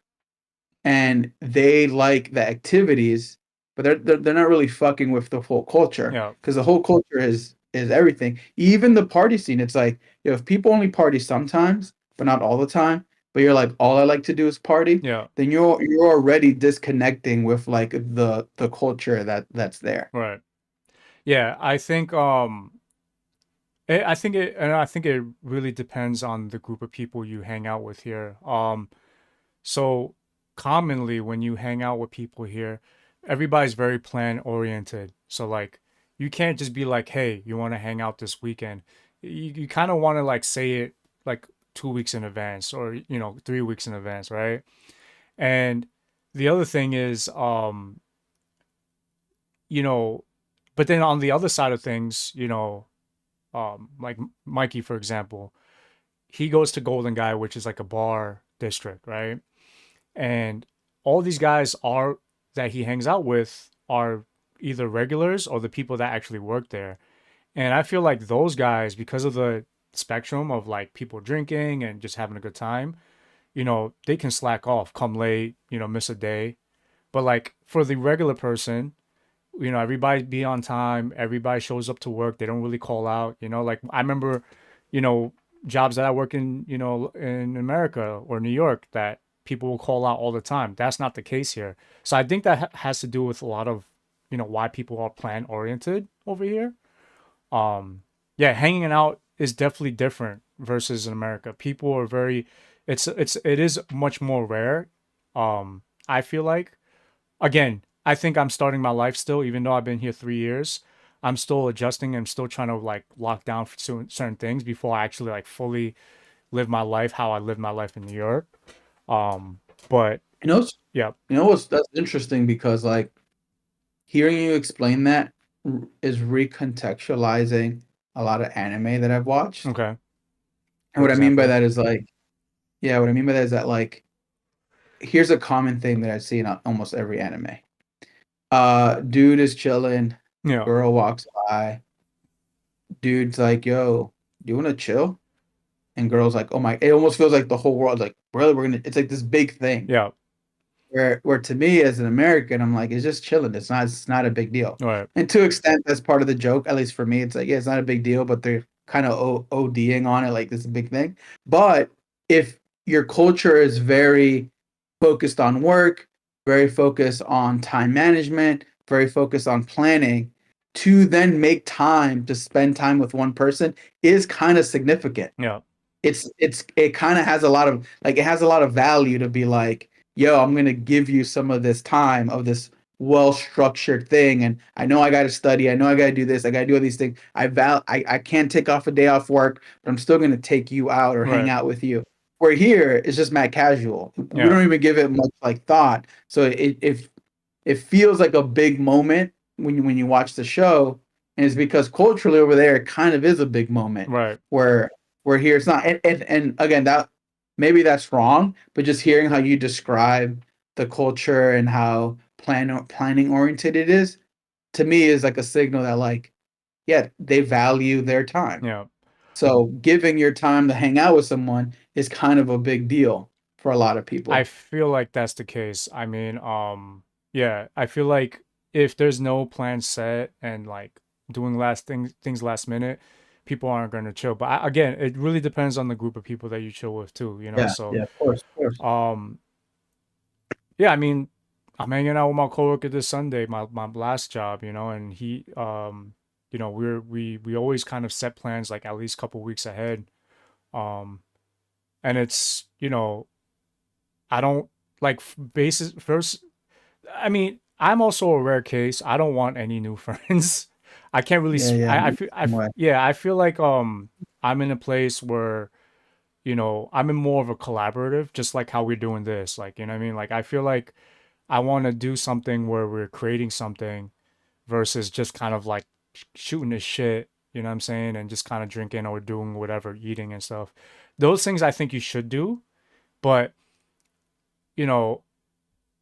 and they like the activities, but they're not really fucking with the whole culture yeah, because the whole culture is everything. Even the party scene, it's like if people only party sometimes, but not all the time, but you're like all I like to do is party, yeah, then you're already disconnecting with like the culture that's there. right. Yeah, I think it really depends on the group of people you hang out with here. So commonly when you hang out with people here, everybody's very plan oriented. So like you can't just be like, "Hey, you want to hang out this weekend?" You kind of want to like say it like 2 weeks in advance or 3 weeks in advance, right? And the other thing is, you know, but then on the other side of things, like Mikey, for example, he goes to Golden Guy, which is like a bar district, right? And all these guys are that he hangs out with are either regulars or the people that actually work there. And I feel like those guys, because of the spectrum of like people drinking and just having a good time, they can slack off, come late, miss a day. But like for the regular person, everybody be on time, everybody shows up to work, they don't really call out, like I remember, you know, jobs that I work in, in America or New York that people will call out all the time. That's not the case here. So I think that has to do with a lot of, why people are plan oriented over here. Um, yeah, hanging out is definitely different versus in America. People are very, it is much more rare. I feel like, again, I think I'm starting my life still, even though I've been here 3 years. I'm still adjusting. I'm still trying to like lock down for certain things before I actually like fully live my life how I lived my life in New York. Um, but You know, it's- yeah, what's that's interesting because like hearing you explain that is recontextualizing a lot of anime that I've watched. okay. And For what I mean by example, that is like, yeah, what I mean by that is that like, here's a common thing that I see in almost every anime. Dude is chilling, Yeah. girl walks by, dude's like, yo, you wanna chill? And girls like, oh my, it almost feels like the whole world like, really, we're gonna, it's like this big thing. Yeah. Where to me as an American, I'm like, it's just chilling. It's not a big deal. Right. And to an extent, that's part of the joke. At least for me, it's like, yeah, it's not a big deal, but they're kind of ODing on it, like this is a big thing. But if your culture is very focused on work, very focused on time management, very focused on planning, to then make time to spend time with one person is kind of significant. Yeah. It kind of has a lot of like it has a lot of value to be like, yo, I'm gonna give you some of this time of this well structured thing, and I know I got to study, I know I got to do this, I got to do all these things. I can't take off a day off work, but I'm still gonna take you out or hang Right. out with you. Where here it's just mad casual. We Yeah. don't even give it much like thought, so it feels like a big moment when you watch the show, and it's because culturally over there it kind of is a big moment Right. where here it's not. And again, that maybe that's wrong, but just hearing how you describe the culture and how planning oriented it is, to me is like a signal that like, yeah, they value their time. Yeah. So giving your time to hang out with someone is kind of a big deal for a lot of I people. feel like that's the case. I mean, yeah, I feel like if there's no plan set and like doing last things last minute, people aren't going to chill. But again, it really depends on the group of people that you chill with too, you know? Yeah, So, yeah, of course, of course. um, yeah, I mean, I'm hanging out with my coworker this Sunday, my last job, you know, and he, you know, we always kind of set plans like at least a couple weeks ahead. Um, and it's, you know, I don't like basis first. I mean, I'm also a rare case. I don't want any new friends. I can't really. Yeah, yeah. I feel. Same way. Yeah. I feel like I'm in a place where you know I'm in more of a collaborative, just like how we're doing this. Like you know what I mean. Like I feel like I want to do something where we're creating something versus just kind of like shooting the shit. You know what I'm saying? And just kind of drinking or doing whatever, eating and stuff. Those things I think you should do, but you know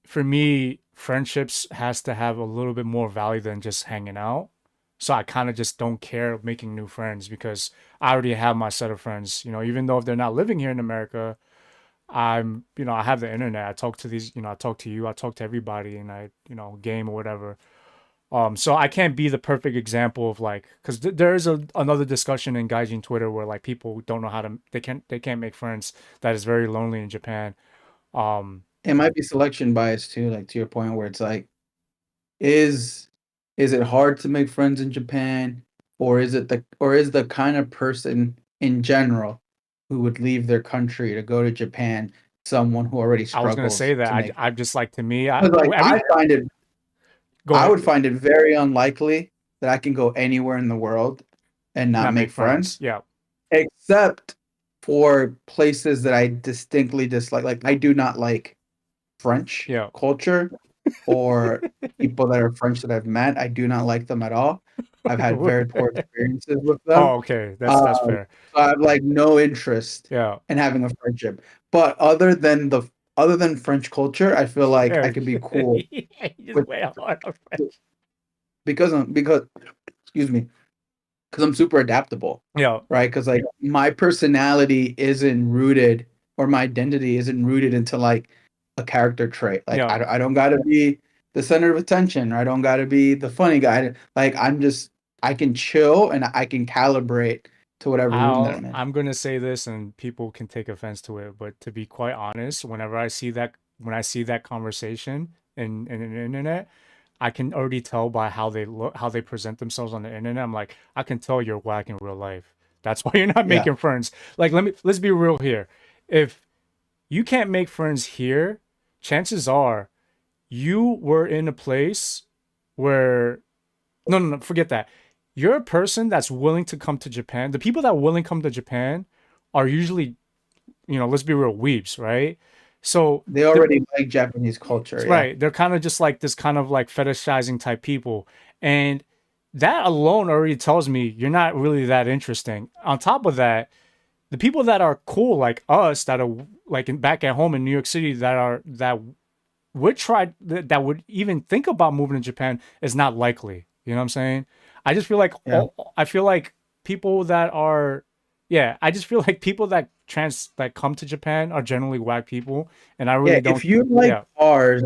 for me, friendships has to have a little bit more value than just hanging out. So I kind of just don't care making new friends because I already have my set of friends. You know, even though if they're not living here in America, you know, I have the internet. I talk to these, you know, I talk to you, I talk to everybody, and I, you know, game or whatever. So I can't be the perfect example of like, because there is another discussion in Gaijin Twitter where like people don't know how to, they can't make friends. That is very lonely in Japan. Um, It might be selection bias too, like to your point where it's like, is is it hard to make friends in Japan, or is the kind of person in general who would leave their country to go to Japan someone who already I was gonna say struggles that to make? I'm just like to me, Because like go I ahead, would find it very unlikely that I can go anywhere in the world and not not make make friends. friends, Yeah, except for places that I distinctly dislike. Like I do not like French yeah. culture or people that are French that I've met. I do not like them at all. I've had very poor experiences with Oh, them. okay, that's Um, fair. so I have like no interest Yeah, in having a friendship. But other than French culture, I feel like I fair. could be cool You just with way hard on French. because excuse me, because I'm super adaptable, Yeah, right? Because like my personality isn't rooted or my identity isn't rooted into like a character trait. Like yeah. I don't gotta be the center of attention or I don't gotta be the funny guy. Like I can chill and I can calibrate to whatever room that I'm in. I'm gonna say this, and people can take offense to it, but to be quite honest, when I see that conversation in the internet, I can already tell by how they look, how they present themselves on the internet. I'm like, I can tell you're whack in real life. That's why you're not Yeah. making friends. Like, let's be real here. If you can't make friends here, chances are you were in a place where no, forget that. You're a person that's willing to come to Japan. The people that are willing to come to Japan are usually, you know, let's be real, weebs, right? So They the already like Japanese culture, yeah. right, they're kind of just like this kind of like fetishizing type people. And that alone already tells me you're not really that interesting. On top of that, the people that are cool like us that are like back at home in New York City that would try that would even think about moving to Japan is not likely. You know what I'm saying? I just feel like Yeah. I feel like people that are yeah, I just feel like people that come to Japan are generally whack people, and I Yeah, really don't. if you like Yeah, cars,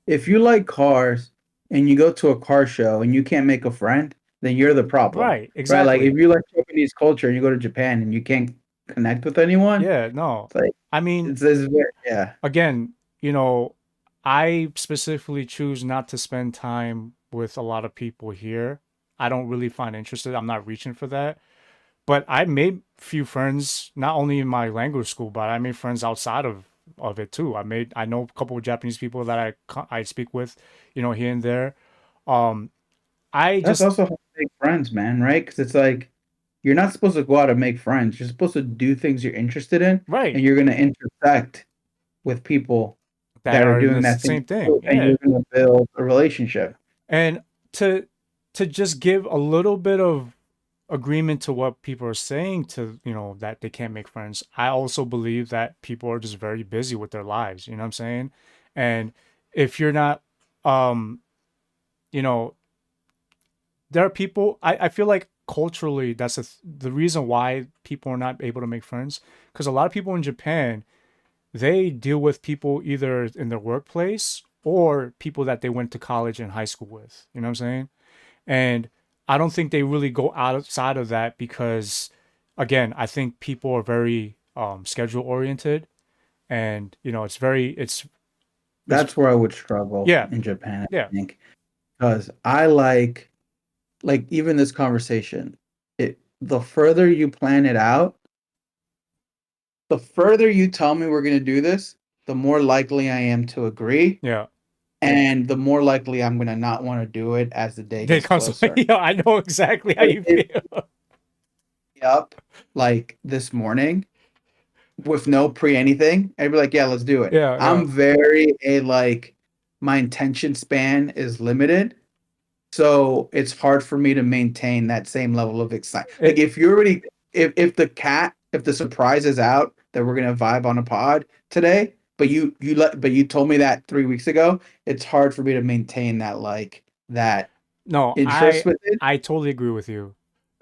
if you like cars and you go to a car show and you can't make a friend, then you're the problem, right, right? Like if exactly. you like Japanese culture and you go to Japan and you can't connect with anyone, Yeah, no. it's like I mean, it's very, yeah. again, you know, I specifically choose not to spend time with a lot of people here. I don't really find interested. I'm not reaching for that. But I made few friends not only in my language school, but I made friends outside of it too. I know a couple of Japanese people that I speak with, here and there. Um, I That's just also how to make friends, man, right? Because it's like you're not supposed to go out and make friends. You're supposed to do things you're interested in, and right you're going to intersect with people that that are are in doing the that thing same thing. too, and Yeah, you're going to build a relationship. and to to just give a little bit of agreement to what people are saying to that they can't make friends. I also believe that people are just very busy with their lives. You know what I'm saying? And if you're not, um, you know, there are people. I feel like culturally that's the reason why people are not able to make friends because a lot of people in Japan they deal with people either in their workplace or people that they went to college and high school with. You know what I'm saying? And I don't think they really go outside of that because, again, I think people are very schedule oriented, and it's That's where I would struggle yeah, in Japan, yeah, I think, because I like even this conversation, the further you plan it out, the further you tell me we're going to do this, the more likely I am to agree, yeah. and the more likely I'm going to not want to do it as the day They gets constantly, closer. yeah, I know exactly how But you if feel. up like this morning with no pre anything, I'd be like, yeah, let's do it. Yeah, yeah. I'm very a like my intention span is limited. So it's hard for me to maintain that same level of excitement. Like It if you already if the surprise is out that we're gonna vibe on a pod today, but you told me that 3 weeks ago, it's hard for me to maintain that no, interest I with it. I totally agree with you.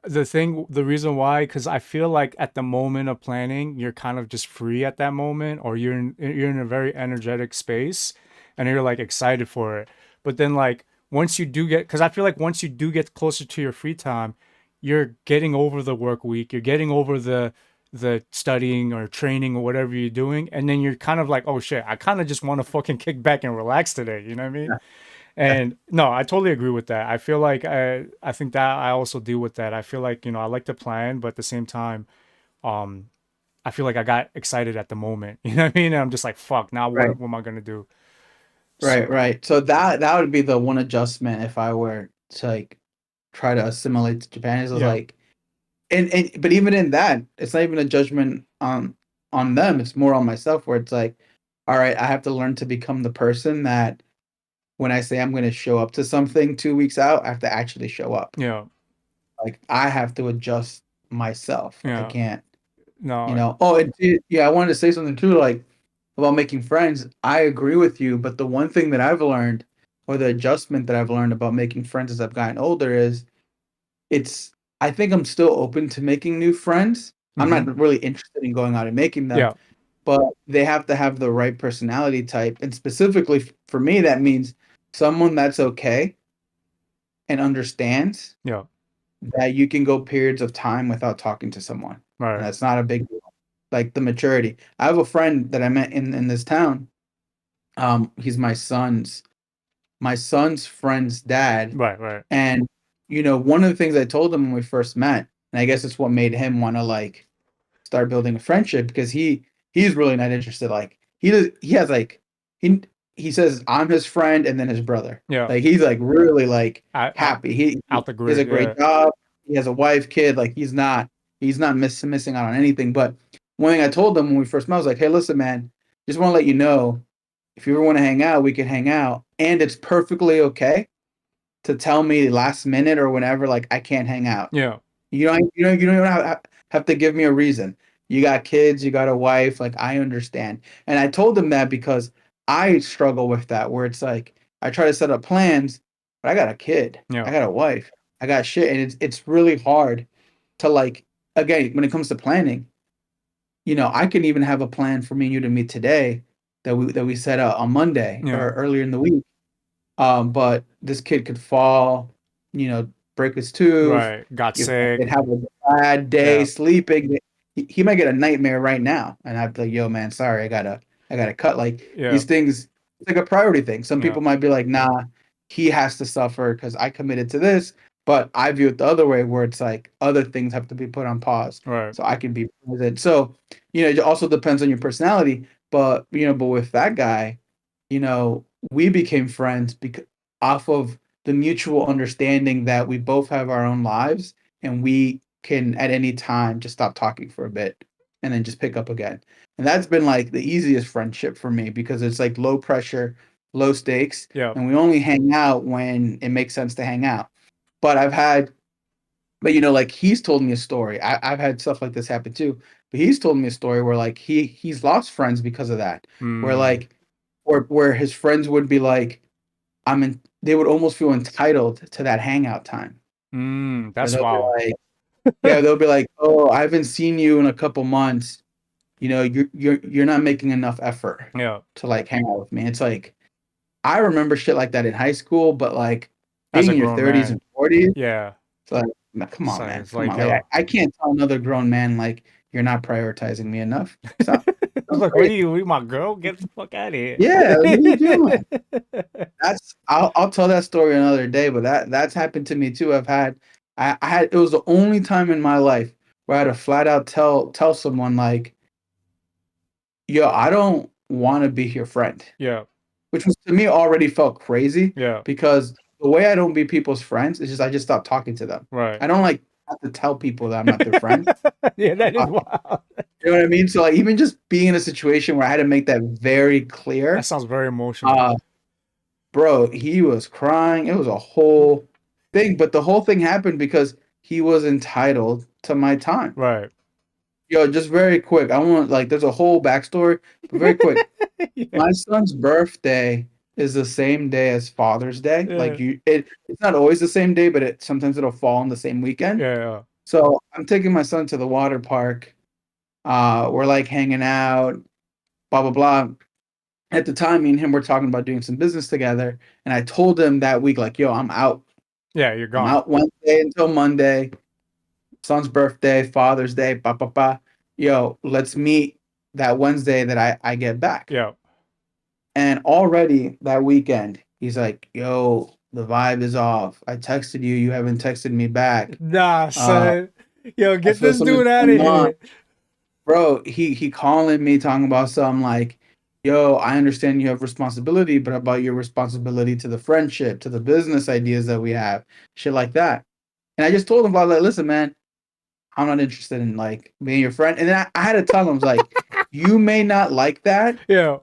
The reason why, because I feel like at the moment of planning, you're kind of just free at that moment, or you're in a very energetic space, and you're like excited for it. But then like once you do get, because I feel like once you do get closer to your free time, you're getting over the work week, you're getting over the studying or training or whatever you're doing, and then you're kind of like, oh shit, I kind of just want to fucking kick back and relax today. You know what I mean? Yeah. And no, I totally agree with that. I feel like I think that I also deal with that. I feel like, I like to plan, but at the same time, um, I feel like I got excited at the moment. You know what I mean? And I'm just like, fuck, now Right. what am I gonna do? Right, So right. So that would be the one adjustment if I were to like try to assimilate to Japan. Is yeah, like and but even in that, it's not even a judgment on them. It's more on myself where it's like, all right, I have to learn to become the person that when I say I'm going to show up to something 2 weeks out, I have to actually show up. yeah, Like I have to adjust myself. I yeah. can't, No, Oh, yeah, I wanted to say something too, like about making friends. I agree with you, but the one thing that I've learned, or the adjustment that I've learned about making friends as I've gotten older is it's I think I'm still open to making new friends. I'm mm-hmm. not really interested in going out and making them, Yeah, but they have to have the right personality type. And specifically for me, that means someone that's okay and understands yeah, that you can go periods of time without talking to someone. And right, that's not a big deal. Like the maturity. I have a friend that I met in this town. He's my son's friend's dad. right, right. And one of the things I told him when we first met, and I guess it's what made him want to like start building a friendship because he's really not interested. Like he has like he he says I'm his friend and then his brother. Yeah, Like he's like really like out happy. He out the has a grid. great Yeah, job. He has a wife, kid. Like he's not missing out on anything. But one thing I told him when we first met I was like, hey, listen, man, just want to let you know if you ever want to hang out, we can hang out, and it's perfectly okay to tell me last minute or whenever like I can't hang out. yeah, You don't even have to give me a reason. You got kids, you got a wife, like I understand. And I told him that because I struggle with that where it's like I try to set up plans, but I got a kid, Yeah. I got a wife, I got shit, and it's really hard to like again when it comes to planning. I can even have a plan for me and you to meet today that we set out on Monday Yeah. or earlier in the week. But this kid could fall, break his tooth, Right. Got you sick. could have a bad day Yeah. sleeping. He might get a nightmare right now, and I'd be like, "Yo, man, sorry, I gotta cut." Like Yeah. these things, it's like a priority thing. Some Yeah. people might be like, "Nah, he has to suffer because I committed to this." But I view it the other way, where it's like other things have to be put on pause Right. so I can be present. So it also depends on your personality. But with that guy, we became friends because off of the mutual understanding that we both have our own lives and we can at any time just stop talking for a bit and then just pick up again. And that's been like the easiest friendship for me because it's like low pressure, low stakes, Yeah. and we only hang out when it makes sense to hang out. But like he's told me a story. I've had stuff like this happen too. But he's told me a story where like he's lost friends because of that. Where Mm. like where his friends would be like, they would almost feel entitled to that hangout time. Where That's they'll be wild. like, yeah, they'll be like, "Oh, I haven't seen you in a couple months. You're not making enough effort Yeah. to like hang out with me." It's like I remember shit like that in high school, but like As being a in your grown 30s man. and 40s, Yeah. it's like, come on, So man, it's come like, on. Like I, yo. I can't tell another grown man like you're not prioritizing me enough. Stop. That's Like, what are crazy. you? We my girl? Get the fuck out of here. Yeah, like, what are you doing? I'll tell that story another day, but that's happened to me too. I had it was the only time in my life where I had to flat out tell someone like, yo, I don't want to be your friend. Yeah. Which was to me already felt crazy Yeah. because the way I don't be people's friends is just I just stop talking to them. Right. I don't like have to tell people that I'm not their friend. Yeah, that is Uh, wild. you know what I mean? So like even just being in a situation where I had to make that very That clear, sounds very emotional. uh, bro, he was crying. It was a whole thing, but the whole thing happened because he was entitled to my time. Right. Yo, just very quick. I want like there's a whole backstory, but very quick. Yeah. My son's birthday is the same day as Father's Day. Yeah. Like it's not always the same day, but sometimes it'll fall on the same weekend. Yeah. So I'm taking my son to the water park. We're like hanging out, blah blah blah. At the time, me and him were talking about doing some business together, and I told him that week, like, yo, I'm out. Yeah, you're I'm gone. out Wednesday until Monday. Son's birthday, Father's Day, ba ba ba. Yo, let's meet that Wednesday that I get back. Yeah. And already that weekend, he's like, yo, the vibe is off. I texted you, you haven't texted me back. Nah, Uh, son. Yo, I get feel this something's dude out of going on. here. Bro, he calling me talking about something like, yo, I understand you have responsibility, but about your responsibility to the friendship, to the business ideas that we have, shit like that. And I just told him about like, listen, man, I'm not interested in like being your friend. And then I had to tell him, I was like, you may not like that, Yeah.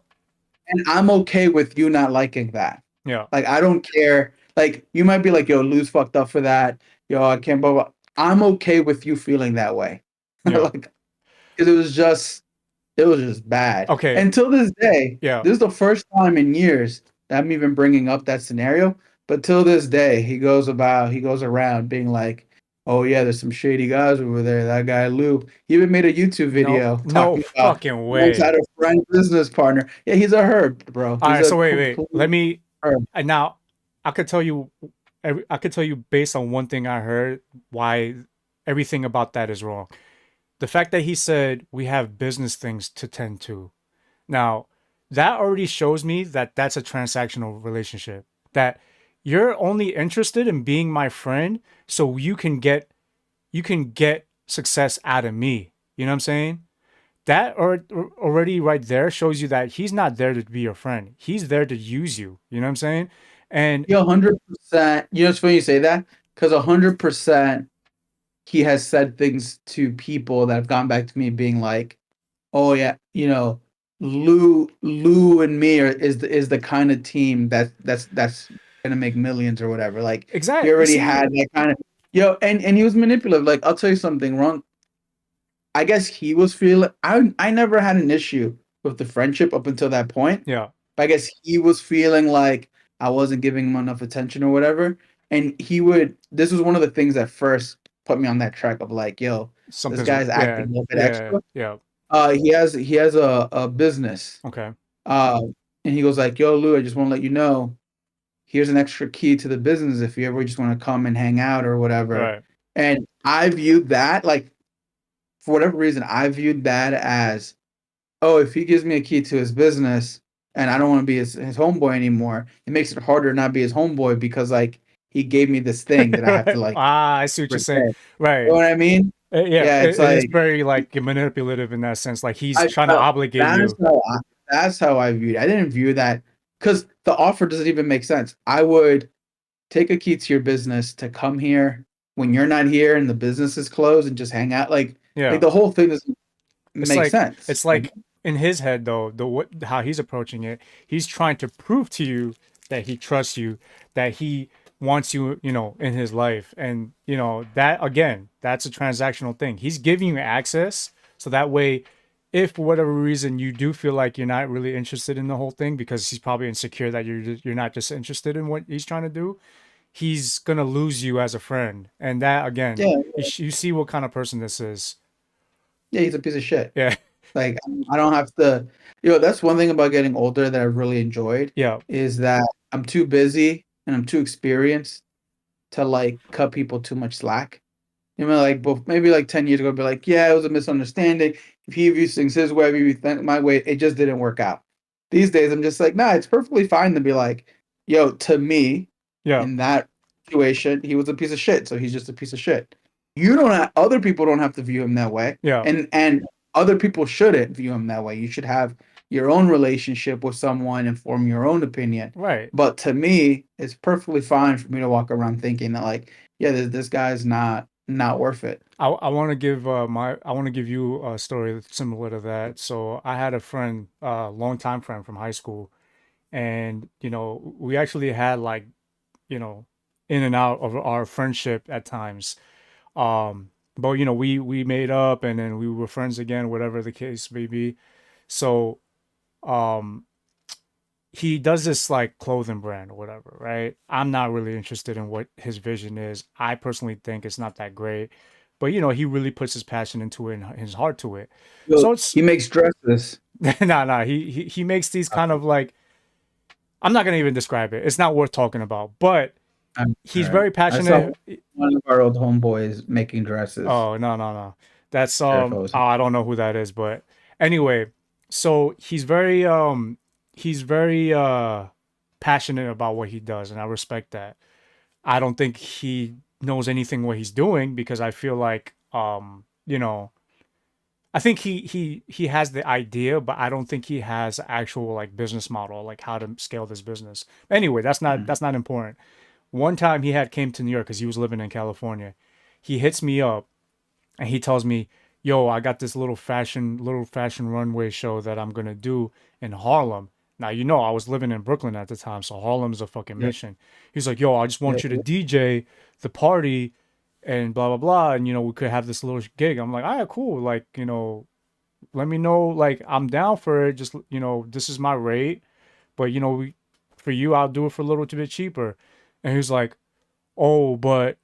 and I'm okay with you not liking that. Yeah. Like I don't care. Like you might be like, yo, Lou's fucked up for that. Yo, I can't blah blah. I'm okay with you feeling that way. Yeah. Like because it was just bad. Okay. Until this day, Yeah. this is the first time in years that I'm even bringing up that scenario. But till this day, he goes around being like, "Oh yeah, there's some shady guys over there. That guy Lou." He even made a YouTube No, video no talking about fucking once way. had a friend business partner. Yeah, he's a herb, bro. All He's right, a so wait. Let complete me herb. now I could tell you I could tell you based on one thing I heard why everything about that is wrong. The fact that he said we have business things to tend to. Now, that already shows me that that's a transactional relationship. That you're only interested in being my friend so you can get success out of me. You know what I'm saying? That already right there shows you that he's not there to be your friend. He's there to use you. You know what I'm saying? And Yeah, 100%. You know, it's funny you say that because 100% he has said things to people that have gone back to me being like, "Oh yeah, Lou and me is the kind of team that's gonna make millions or whatever." Like he exact, you already see, had that kind of and he was manipulative. Like I'll tell you something wrong. I guess he was feeling. I never had an issue with the friendship up until that point. yeah, but I guess he was feeling like I wasn't giving him enough attention or whatever. And he would. This was one of the things that first put me on that track of like, yo, this Something's guy's yeah, acting a little bit yeah, extra. yeah. He has a business. Okay. Uh, and he goes like, yo, Lou, I just want to let you know, here's an extra key to the business if you ever just want to come and hang out or whatever. Right. And I viewed that like, for whatever reason, I viewed that as, oh, if he gives me a key to his business and I don't want to be his homeboy anymore, it makes it harder to not be his homeboy because like he gave me this thing that I have to like Ah, I see what you're saying. respect. You know Right. what I mean? Yeah, Yeah, it's it is like very like manipulative in that sense. Like he's I trying to felt obligate you. that's how I viewed it. I didn't view that because the offer doesn't even make sense. I would take a key to your business to come here when you're not here and the business is closed and just hang out. Like Yeah. the whole thing doesn't It's make like sense. it's like in his head though, the what how he's approaching it, he's trying to prove to you that he trusts you, that he wants you, in his life. And that again, that's a transactional thing. He's giving you access so that way if for whatever reason you do feel like you're not really interested in the whole thing because he's probably insecure that you're not just interested in what he's trying to do, he's going to lose you as a friend. And that again, Yeah, you see what kind of person this is. yeah, he's a piece of shit. Yeah. Like I don't have to, that's one thing about getting older that I've really enjoyed Yeah. is that I'm too busy and I'm too experienced to like cut people too much slack. Like maybe like 10 years ago, I'd be like, yeah, it was a misunderstanding. If he views things his way, maybe my way, it just didn't work out. These days, I'm just like, nah, it's perfectly fine to be like, yo, to me, Yeah. in that situation, he was a piece of shit, so he's just a piece of shit. You don't have, other people don't have to view him that way, Yeah. and other people shouldn't view him that way. You should have your own relationship with someone and form your own opinion. Right. But to me, it's perfectly fine for me to walk around thinking that like, yeah, this guy's not worth it. I want to give I want to give you a story similar to that. So I had a friend, longtime friend from high school, and we actually had like you know in and out of our friendship at times. But we made up and then we were friends again, whatever the case may be. So um he does this like clothing brand or whatever, right? I'm not really interested in what his vision is. I personally think it's not that great, but he really puts his passion into it and his heart to it. Yo, So it's he makes dresses. nah. He makes these kind of like, I'm not gonna even describe it. It's not worth talking about. But All he's right. very I saw passionate. one of our old homeboys making dresses. Oh no. That's Careful. oh, I don't know who that is, but anyway, so he's very passionate about what he does, and I respect that. I don't think he knows anything what he's doing because I feel like I think he has the idea, but I don't think he has actual like business model, like how to scale this business. Anyway, Mhm. that's not important. One time he had came to New York because he was living in California. He hits me up and he tells me, "Yo, I got this little fashion runway show that I'm gonna do in Harlem." Now I was living in Brooklyn at the time, so Harlem's a fucking Yeah, mission. He's like, "Yo, I just yeah, want you to DJ the party and blah blah blah, and we could have this little gig." I'm like, "All right, cool. Like, let me know. Like, I'm down for it. Just this is my rate, but for you, I'll do it for a little bit cheaper." And he's like, "Oh, but."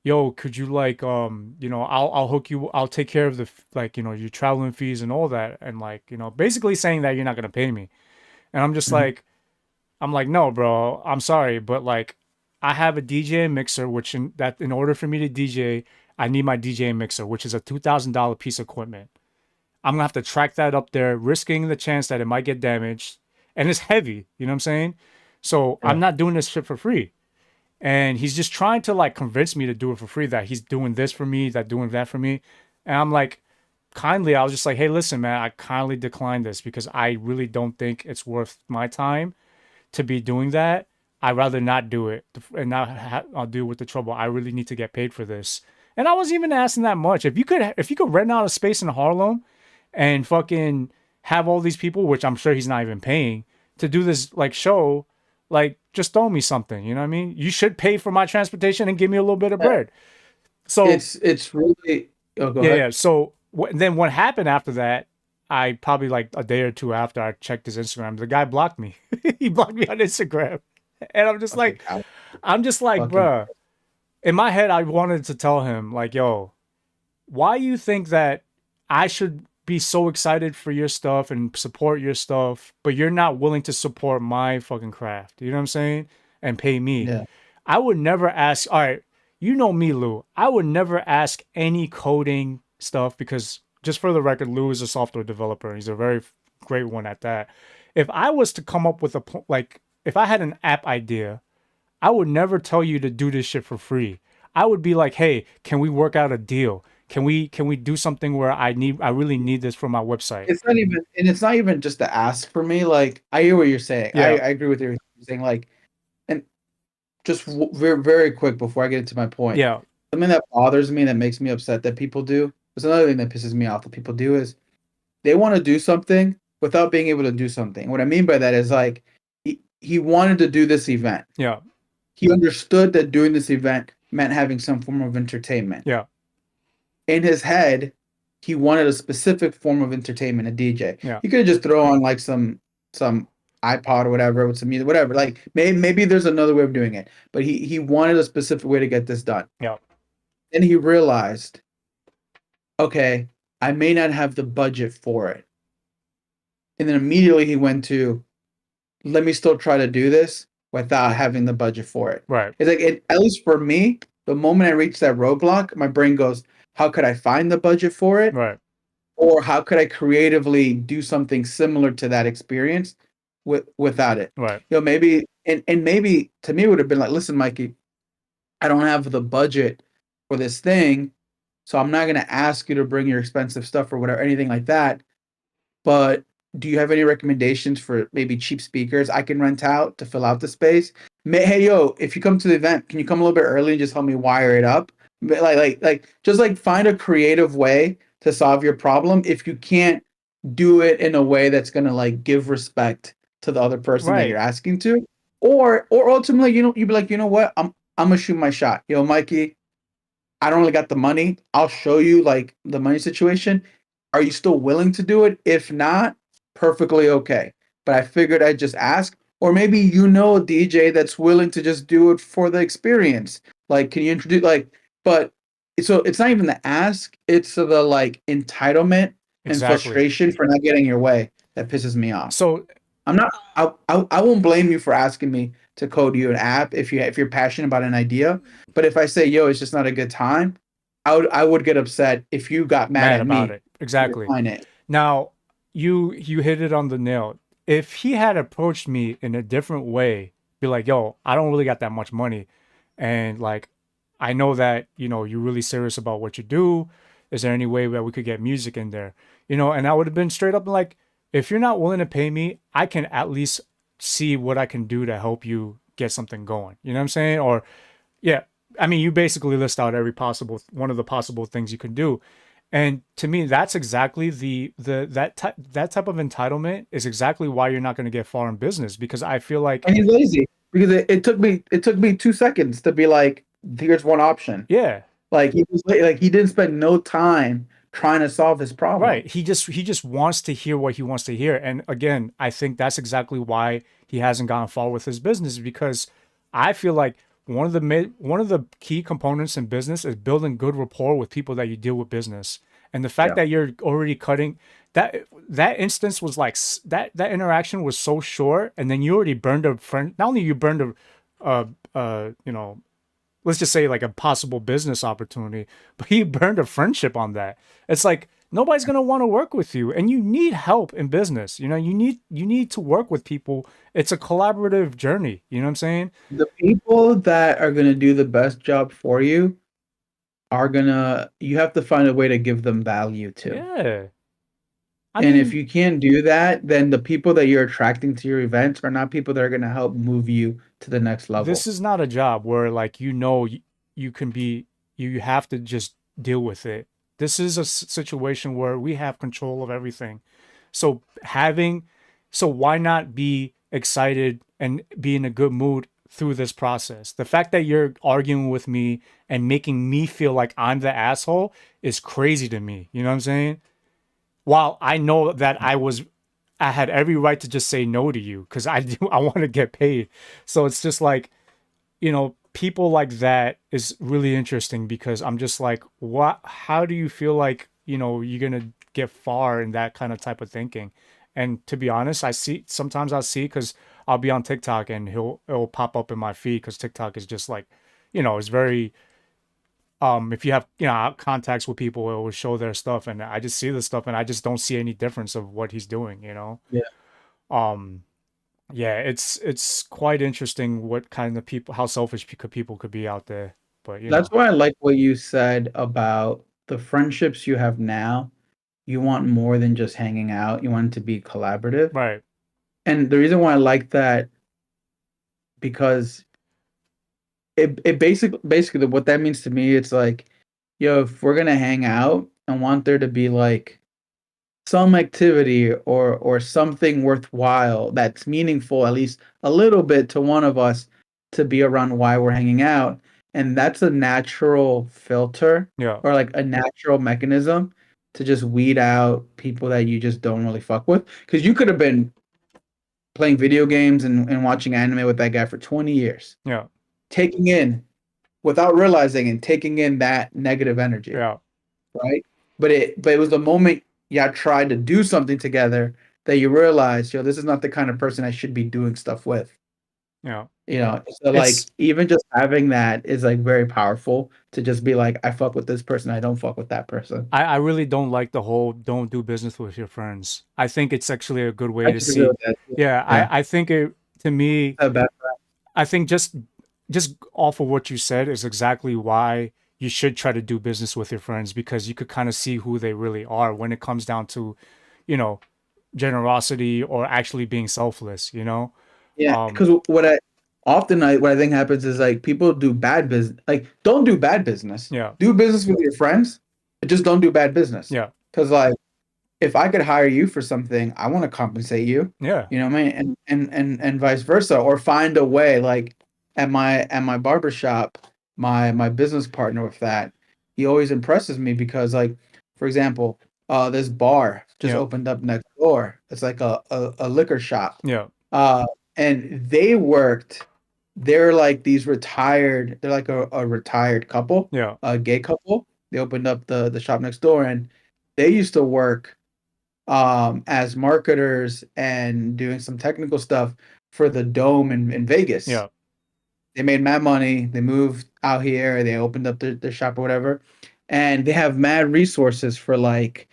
Yo, could you like I'll hook you, I'll take care of the like your traveling fees and all that, and like basically saying that you're not gonna pay me. And I'm just mhm, like, no, bro, I'm sorry, but like I have a DJ and mixer, which in order for me to DJ, I need my DJ and mixer, which is a $2,000 piece of equipment. I'm gonna have to track that up there, risking the chance that it might get damaged, and it's heavy. You know what I'm saying? So I'm yeah. not doing this shit for free. And he's just trying to like convince me to do it for free, that he's doing this for me, that doing that for me. And I'm like, kindly, I was just like, hey, listen, man, I kindly decline this because I really don't think it's worth my time to be doing that. I'd rather not do it and I'll deal with the trouble. I really need to get paid for this. And I wasn't even asking that much. If you could rent out a space in Harlem and fucking have all these people, which I'm sure he's not even paying, to do this like show, like just throw me something. You know what I mean? You should pay for my transportation and give me a little bit of Yeah. bread. So It's really. Oh, go yeah, ahead. yeah. So then what happened after that? I probably like a day or two after I checked his Instagram, the guy blocked me. He blocked me on Instagram. And Fucking cow. I'm just like, Fucking bruh. In my head, I wanted to tell him, like, yo, why you think that I should be so excited for your stuff and support your stuff, but you're not willing to support my fucking craft? You know what I'm saying? And pay me. yeah. I would never ask, all right, you know me, Lou. I would never ask any coding stuff because, just for the record, Lou is a software developer. He's a very great one at that. If I was to come up with like, if I had an app idea, I would never tell you to do this shit for free. I would be like, hey, can we work out a deal? Can we do something where I really need this for my website? It's not even just to ask for me. Like, I hear what you're saying. Yeah, I agree with everything you're saying. Like, and just very, very quick before I get into my point, yeah, something that bothers me, that makes me upset that people do. There's another thing that pisses me off that people do is they want to do something without being able to do something. What I mean by that is like he wanted to do this event. yeah, He understood that doing this event meant having some form of entertainment. yeah, In his head, he wanted a specific form of entertainment, a DJ. yeah, He could have just throw on like some iPod or whatever with some music, whatever. Like maybe there's another way of doing it, but he wanted a specific way to get this done. yeah. Then he realized, okay, I may not have the budget for it. And then immediately he went to, let me still try to do this without having the budget for it. Right, It's like, at least for me, the moment I reach that roadblock, my brain goes, how could I find the budget for it? right, Or how could I creatively do something similar to that experience without it? right, Maybe, and maybe to me it would have been like, listen, Mikey, I don't have the budget for this thing, so I'm not going to ask you to bring your expensive stuff or whatever, anything like that. But do you have any recommendations for maybe cheap speakers I can rent out to fill out the space? Hey, yo, if you come to the event, can you come a little bit early and just help me wire it up? Just like find a creative way to solve your problem. If you can't do it in a way that's gonna like give respect to the other person that right. you're asking to, or ultimately, you'd be like, you know what, I'm gonna shoot my shot. Mikey, I don't really got the money. I'll show you like the money situation. Are you still willing to do it? If not, perfectly okay. But I figured I'd just ask. Or maybe a DJ that's willing to just do it for the experience. Like, can you introduce but so it's not even the ask, it's the like entitlement and Exactly. frustration for not getting your way that pisses me off. So I'm not I won't blame you for asking me to code you an app if you're passionate about an idea. But if I say, yo, it's just not a good time, I would get upset if you got mad mad at about me it. for Exactly. declining it. Now, you hit it on the nail. If he had approached me in a different way, be like, yo, I don't really got that much money. And like, I know that, you're really serious about what you do. Is there any way that we could get music in there? And I would have been straight up like, if you're not willing to pay me, I can at least see what I can do to help you get something going. You know what I'm saying? Or yeah, I mean, you basically list out every possible one of the possible things you can do. And to me, that's exactly that type of entitlement is exactly why you're not going to get far in business, because I feel like, And he's lazy because it took me 2 seconds to be like, here's one option. yeah, Like he didn't spend no time trying to solve his problem. right. He just wants to hear what he wants to hear. And again, I think that's exactly why he hasn't gone far with his business, because I feel like one of the key components in business is building good rapport with people that you deal with business. And the fact Yeah. that you're already cutting that instance was like that interaction was so short, and then you already burned a friend. Not only you burned a uh let's just say like a possible business opportunity, but he burned a friendship on that. It's like nobody's going to want to work with you, and you need help in business. You need to work with people. It's a collaborative journey. You know what I'm saying? The people that are gonna do the best job for you you have to find a way to give them value too. Yeah. I And if mean, you can't do that, then the people that you're attracting to your events are not people that are gonna help move you to the next this level. is not a job where like you can be you have to just deal with it. This is a situation where we have control of everything. So having so why not be excited and be in a good mood through this process? The fact that you're arguing with me and making me feel like I'm the asshole is crazy to me. You know what I'm saying? while I know that I had every right to just say no to you because I want to get paid. So it's just like, people like that is really interesting because I'm just like, what? How do you feel like you're gonna get far in that kind of type of thinking? And to be honest, sometimes I see because I'll be on TikTok and it'll pop up in my feed because TikTok is just like, it's very if you have contacts with people, it will show their stuff, and I just see the stuff, and I just don't see any difference of what he's doing. Yeah. Um, yeah, it's quite interesting what kind of people, how selfish people could be out there. But That's why I like what you said about the friendships you have now. You want more than just hanging out. You want it to be collaborative. right, And the reason why I like that, because it basically what that means to me, it's like, yo, if we're gonna hang out, I want there to be like some activity or something worthwhile that's meaningful, at least a little bit to one of us to be around why we're hanging out. And that's a natural filter yeah, or like a natural mechanism to just weed out people that you just don't really fuck with. Because you could have been playing video games and watching anime with that guy for 20 years, yeah, taking in without realizing and taking in that negative energy, yeah, right? But it was the moment y'all tried to do something together that you realized, yo, this is not the kind of person I should be doing stuff with. yeah. So like It's even just having that is like very powerful to just be like, I fuck with this person, I don't fuck with that person. I really don't like the whole don't do business with your friends. I think it's actually a good I way to disagree see. with that too. Yeah, Yeah. I think it to me, A bad I think just off of what you said is exactly why you should try to do business with your friends because you could kind of see who they really are when it comes down to, you know, generosity or actually being selfless. Yeah, Um, because what I think happens is like people do bad business. Like, don't do bad business. yeah, Do business with your friends, but just don't do bad business. yeah, Because like, if I could hire you for something, I want to compensate you. yeah, You know what I mean? And vice versa, or find a way. Like at my barber shop, my business partner with that, he always impresses me because like, for example, this bar just yeah, opened up next door. It's like a liquor shop. yeah, Uh, and they're like they're like a retired couple, yeah, a gay couple. They opened up the shop next door and they used to work as marketers and doing some technical stuff for the Dome in Vegas. yeah, They made mad money. They moved out here. They opened up their shop or whatever, and they have mad resources for like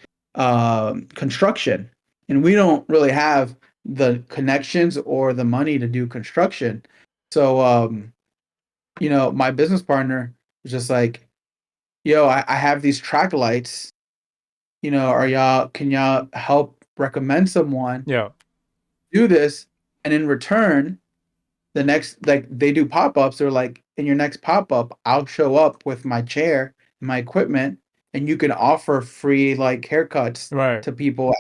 construction. And we don't really have the connections or the money to do construction. So, my business partner was just like, "Yo, I have these track lights. Can y'all help recommend someone yeah, do this?" And in return, the next like they do pop-ups or like in your next pop-up I'll show up with my chair and my equipment and you can offer free like haircuts right. to people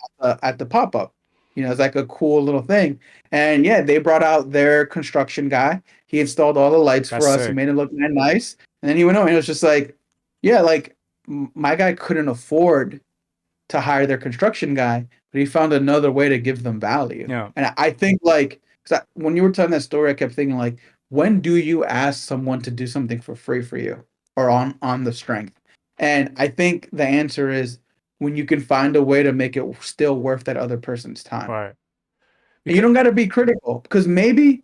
at the pop-up. It's like a cool little thing. And yeah, they brought out their construction guy. He installed all the lights That's for us. He sick. made it look nice, and then he went home and it was just like, yeah, like my guy couldn't afford to hire their construction guy, but he found another way to give them value. Yeah, And I think like, when you were telling that story, I kept thinking like, when do you ask someone to do something for free for you or on the strength? And I think the answer is when you can find a way to make it still worth that other person's time. right. And you Because don't got to be critical because maybe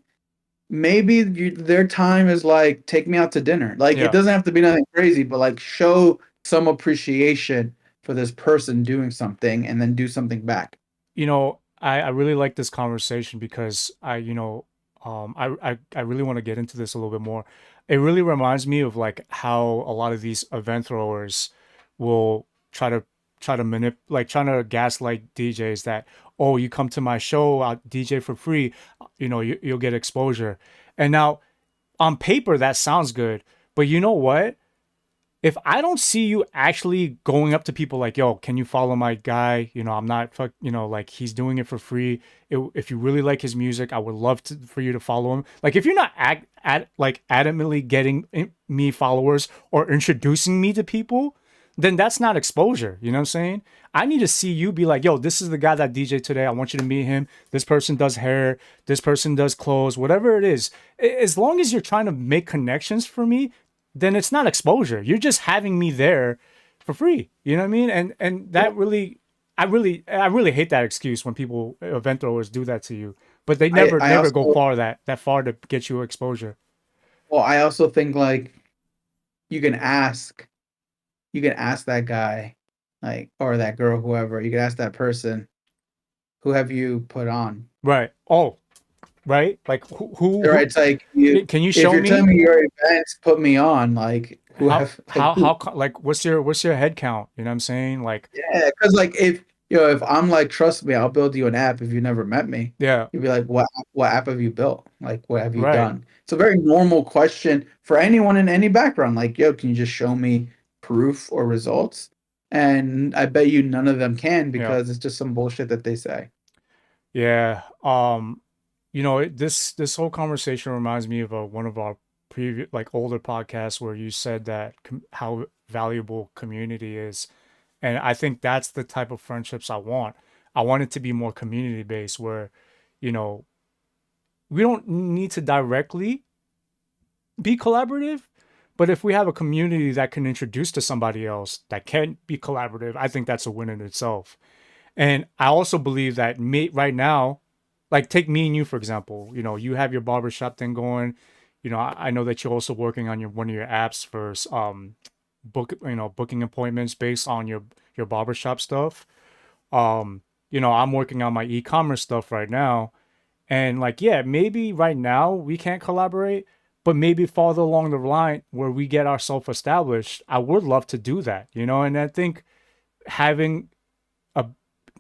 their time is like take me out to dinner. Like it yeah, doesn't have to be nothing crazy, but like show some appreciation for this person doing something and then do something back. I really like this conversation because I really want to get into this a little bit more. It really reminds me of like how a lot of these event throwers will try to trying to gaslight DJs that, oh, you come to my show, I'll DJ for free, you'll get exposure. And now on paper that sounds good, but you know what? If I don't see you actually going up to people like, yo, can you follow my guy? I'm not fuck, like he's doing it for free. If you really like his music, I would love for you to follow him. Like if you're not like adamantly getting me followers or introducing me to people, then that's not exposure. You know what I'm saying? I need to see you be like, yo, this is the guy that DJ today. I want you to meet him. This person does hair. This person does clothes, whatever it is. As long as you're trying to make connections for me, then it's not exposure. You're just having me there for free. You know what I mean? And that really, I really hate that excuse when people event throwers do that to you. But they I never go also, far that far to get you exposure. well, I also think like you can ask, you can ask that guy, like, or that girl, whoever, you can ask that person, who have you put on? Right. Oh, right. Like Right? It's like you, can you if show you're telling me me your events, put me on. Like, who have like who? like what's your head count? You know what I'm saying? Like, Yeah, because like if if I'm like, trust me, I'll build you an app if you never met me. yeah, You'd be like, what app have you built? Like, what have you right. done? It's a very normal question for anyone in any background. Like, yo, can you just show me proof or results? And I bet you none of them can Yeah. because it's just some bullshit that they say. Yeah. This whole conversation reminds me of one of our previous like older podcasts where you said that how valuable community is. And I think that's the type of friendships I want. I want it to be more community based where, you know, we don't need to directly be collaborative, but if we have a community that can introduce to somebody else that can be collaborative, I think that's a win in itself. And I also believe that right now, like take me and you for example, you have your barbershop thing going. I know that you're also working on your one of your apps for booking appointments based on your barbershop stuff. I'm working on my e-commerce stuff right now. And like, yeah, maybe right now we can't collaborate, but maybe farther along the line where we get ourselves established, I would love to do that. And I think having a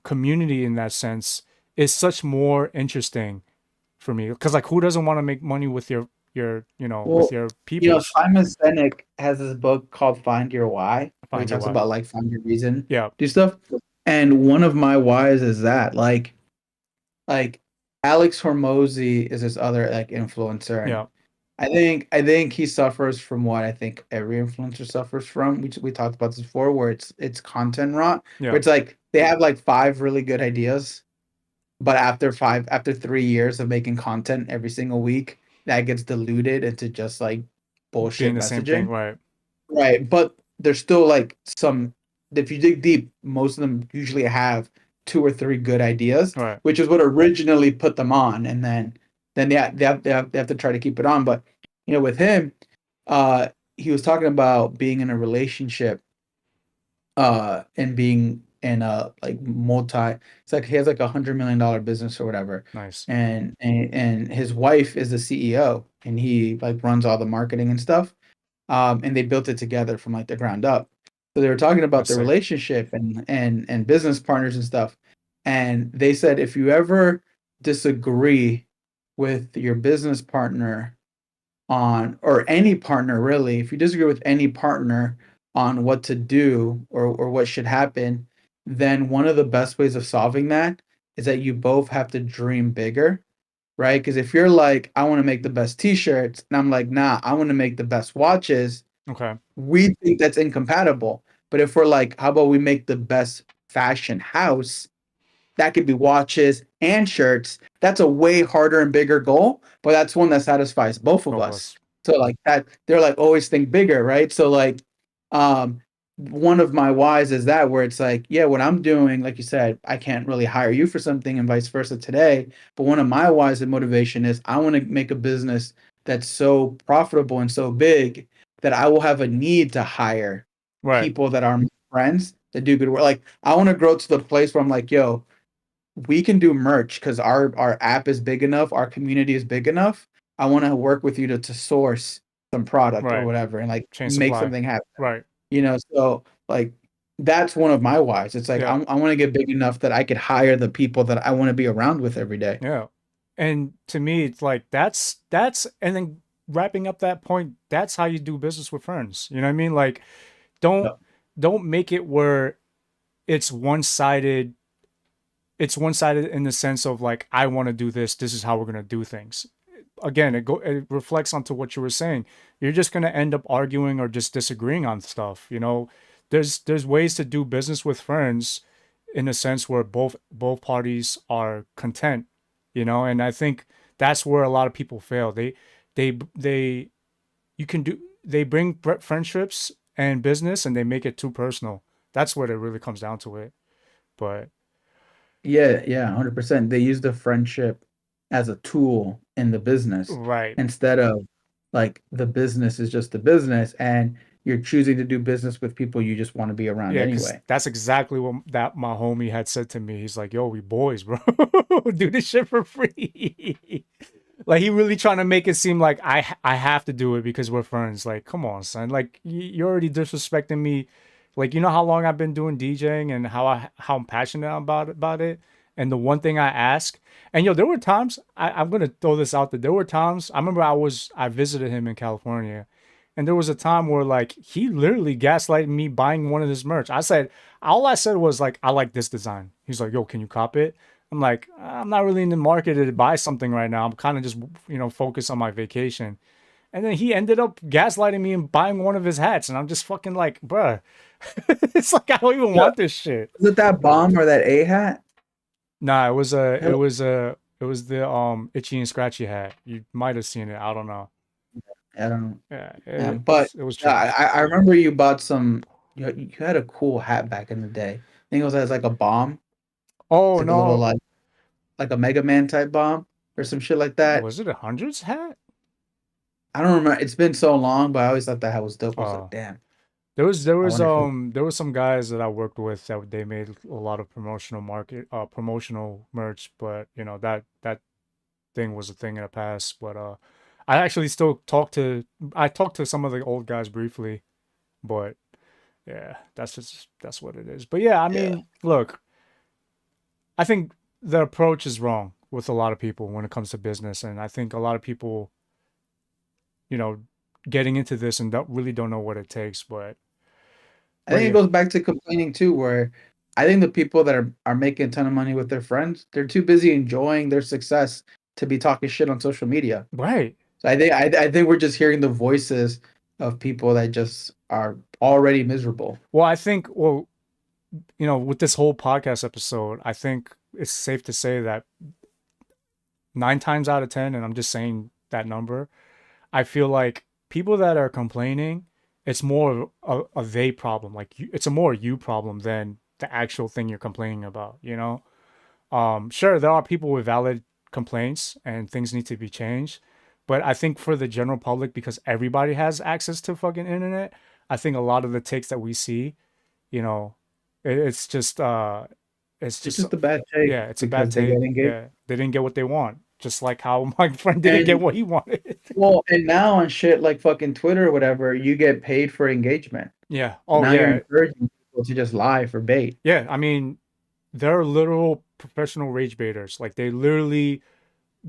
community in that sense is such more interesting for me because like who doesn't want to make money with with Well, your peoples. Simon Sinek has this book called Find Your Why, where he Find your talks why. about like find your reason, Yeah. do stuff. And one of my whys is that like Alex Hormozy is this other like influencer, and Yeah. I think he suffers from what I think every influencer suffers from. We talked about this before, where it's content rot, where Yeah. it's like they have like five really good ideas, but after 3 years of making content every single week, that gets diluted into just like Being bullshit the same thing, messaging. right. Right, but there's still like some. If you dig deep, most of them usually have two or three good ideas, Right. which is what originally put them on, and then they have to try to keep it on. But with him, uh, he was talking about being in a relationship, and being in a like multi. It's like he has like $100 million business or whatever, Nice. and his wife is the CEO, and he like runs all the marketing and stuff, and they built it together from like the ground up. So they were talking about That's the sick. relationship and business partners and stuff. And they said if you ever disagree with your business partner on, or any partner really, if you disagree with any partner on what to do or what should happen, then one of the best ways of solving that is that you both have to dream bigger, right? Because if you're like, I want to make the best t-shirts, and I'm like, nah, I want to make the best watches, Okay. we think that's incompatible. But if we're like, how about we make the best fashion house? That could be watches and shirts. That's a way harder and bigger goal, but that's one that satisfies both of Both of us. us. So like that, they're like always think bigger, right? So like, um, one of my whys is that where it's like, yeah, what I'm doing, like you said, I can't really hire you for something and vice versa today. But one of my whys and motivation is I want to make a business that's so profitable and so big that I will have a need to hire Right. people that are my friends that do good work. Like I want to grow to the place where I'm like, yo, we can do merch because our app is big enough, our community is big enough. I want to work with you to source some product or Right. whatever and like Chain make supply. something happen. Right. So like that's one of my whys. It's like Yeah. I want to get big enough that I could hire the people that I want to be around with every day. Yeah. And to me, it's like and then wrapping up that point, that's how you do business with friends. You know what I mean? Like, don't Yep. don't make it where it's one sided. It's one sided in the sense of like, I want to do this. This is how we're gonna do things. Again, it reflects onto what you were saying. You're just gonna end up arguing or just disagreeing on stuff. there's ways to do business with friends in a sense where both parties are content, you know. And I think that's where a lot of people fail. They you can do they bring friendships and business and they make it too personal. That's what it really comes down to it. But Yeah, yeah, 100%. They use the friendship as a tool in the business right. instead of like the business is just the business and you're choosing to do business with people you just want to be around Yeah, because anyway. that's exactly what that my homie had said to me. He's like, "Yo, we boys, bro. Do this shit for free." Like he really trying to make it seem like I have to do it because we're friends. Like, come on, son. Like you're already disrespecting me. Like, you know how long I've been doing DJing and how I'm passionate about it. And the one thing I ask, and yo, there were times I'm gonna throw this out there. There were times I remember I visited him in California, and there was a time where like he literally gaslighted me buying one of his merch. All I said was like, I like this design. He's like, yo, can you cop it? I'm like, I'm not really in the market to buy something right now. I'm kind of just, focused on my vacation. And then he ended up gaslighting me and buying one of his hats. And I'm just fucking like, bruh, it's like, I don't even Yeah. want this shit. Is it that bomb or that A hat? Nah, Hell, it was the itchy and scratchy hat. You might have seen it. I don't know. I don't know. Yeah, Yeah, but it was yeah, trash. I remember you bought some. You had a cool hat back in the day. I think it was as like a bomb. It's Oh like a little no, like a Mega Man type bomb or some shit like that. was it a hundreds hat? I don't remember. It's been so long, but I always thought that hat was dope. I was like, Oh, damn. there I was wonder if it, there was some guys that I worked with that they made a lot of promotional merch, but that thing was a thing in the past. But I actually still I talked to some of the old guys briefly, but yeah, that's what it is. But yeah, I yeah. mean, look, I think the approach is wrong with a lot of people when it comes to business, and I think a lot of people, you know, getting into this and don't know what it takes. I But think it yeah, goes back to complaining too, where I think the people that are making a ton of money with their friends, they're too busy enjoying their success to be talking shit on social media. right. So I think we're just hearing the voices of people that just are already miserable. Well, I think with this whole podcast episode, I think it's safe to say that 9 times out of 10, and I'm just saying that number, I feel like people that are complaining, it's more of a they problem. Like it's a more you problem than the actual thing you're complaining about, you know? Sure, there are people with valid complaints and things need to be changed. But I think for the general public, because everybody has access to fucking internet, I think a lot of the takes that we see, you know, it's just It's just a bad take yeah, it's a bad because they get take. engaged. Yeah, they didn't get what they want. Just like how my friend didn't get And what he wanted. well, and now on shit like fucking Twitter or whatever, you get paid for engagement. Yeah. So Oh now you're yeah. encouraging people to just lie for bait. Yeah. I mean, they're literal professional rage baiters. Like they literally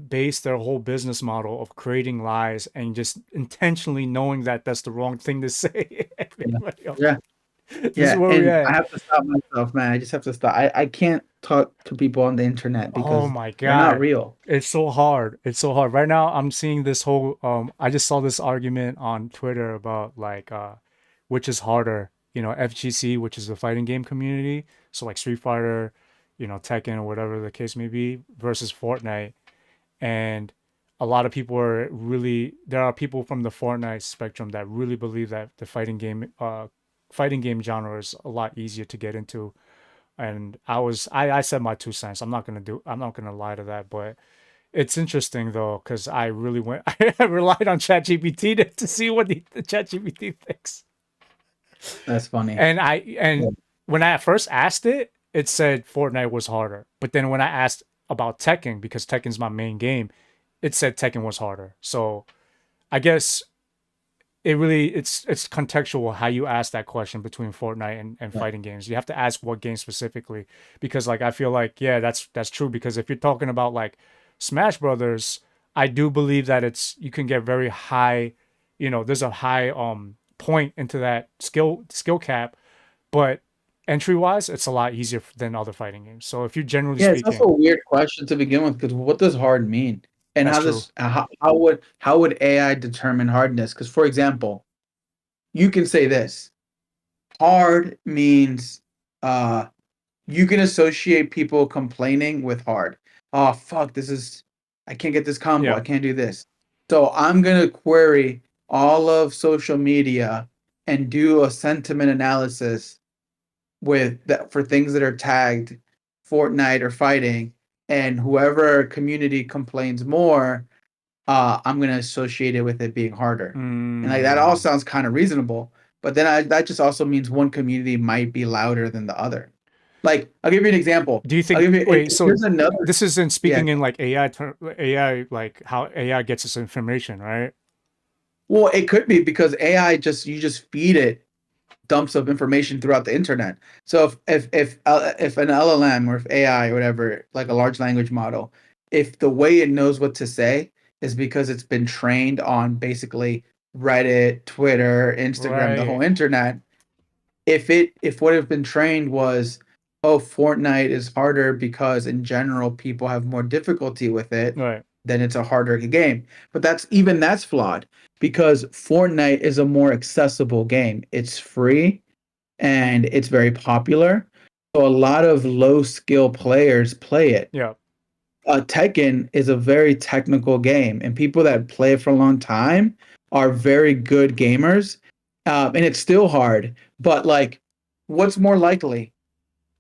base their whole business model of creating lies and just intentionally knowing that that's the wrong thing to say. Yeah. Everybody else. Yeah. This is Yeah. where we And I at. have to stop myself, man. I just have to stop. I can't talk to people on the internet Oh because my they're not god. real. It's so hard. It's so hard. Right now I'm seeing this whole I just saw this argument on Twitter about like which is harder, FGC, which is the fighting game community, so like Street Fighter, Tekken or whatever the case may be, versus Fortnite. And a lot of people there are people from the Fortnite spectrum that really believe that the fighting game genre is a lot easier to get into. And I said my 2 cents. I'm not gonna lie to that, but it's interesting though because I really went I relied on ChatGPT to see what the ChatGPT thinks. That's funny. And Yeah. when I first asked it, it said Fortnite was harder. But then when I asked about Tekken, because Tekken's my main game, it said Tekken was harder. So I guess it's contextual how you ask that question between Fortnite and Yeah. fighting games. You have to ask what game specifically, because like I feel like yeah, that's true. Because if you're talking about like Smash Brothers, I do believe that you can get very high, there's a high point into that skill cap, but entry wise, it's a lot easier than other fighting games. So if you're generally Yeah, it's also speaking, a weird question to begin with because what does hard mean? And that's true. how would AI determine hardness? Because for example, you can say this. hard means uh you can associate people complaining with hard. Oh fuck, this is I can't get this combo. I Yeah. can't do this. So I'm gonna query all of social media and do a sentiment analysis with that for things that are tagged Fortnite or fighting, and whoever community complains more, I'm gonna associate it with it being harder. And like that all Mm. sounds kind of reasonable, but then that just also means one community might be louder than the other. Like I'll give you an example. Do you I'll think? give you Wait. So here's another. this is in Yeah. speaking in like AI, AI, like how AI gets its information, right? Well, it could be because AI just you just feed it dumps of information throughout the internet. So if an LLM or if AI or whatever, like a large language model, if the way it knows what to say is because it's been trained on basically Reddit, Twitter, Instagram, the Right. whole internet, if what have been trained was, oh, Fortnite is harder because in general people have more difficulty with it, Right. then it's a harder game. But that's flawed because Fortnite is a more accessible game. It's free and it's very popular. So a lot of low skill players play it. Yeah. Tekken is a very technical game, and people that play it for a long time are very good gamers. And it's still hard, but like, what's more likely?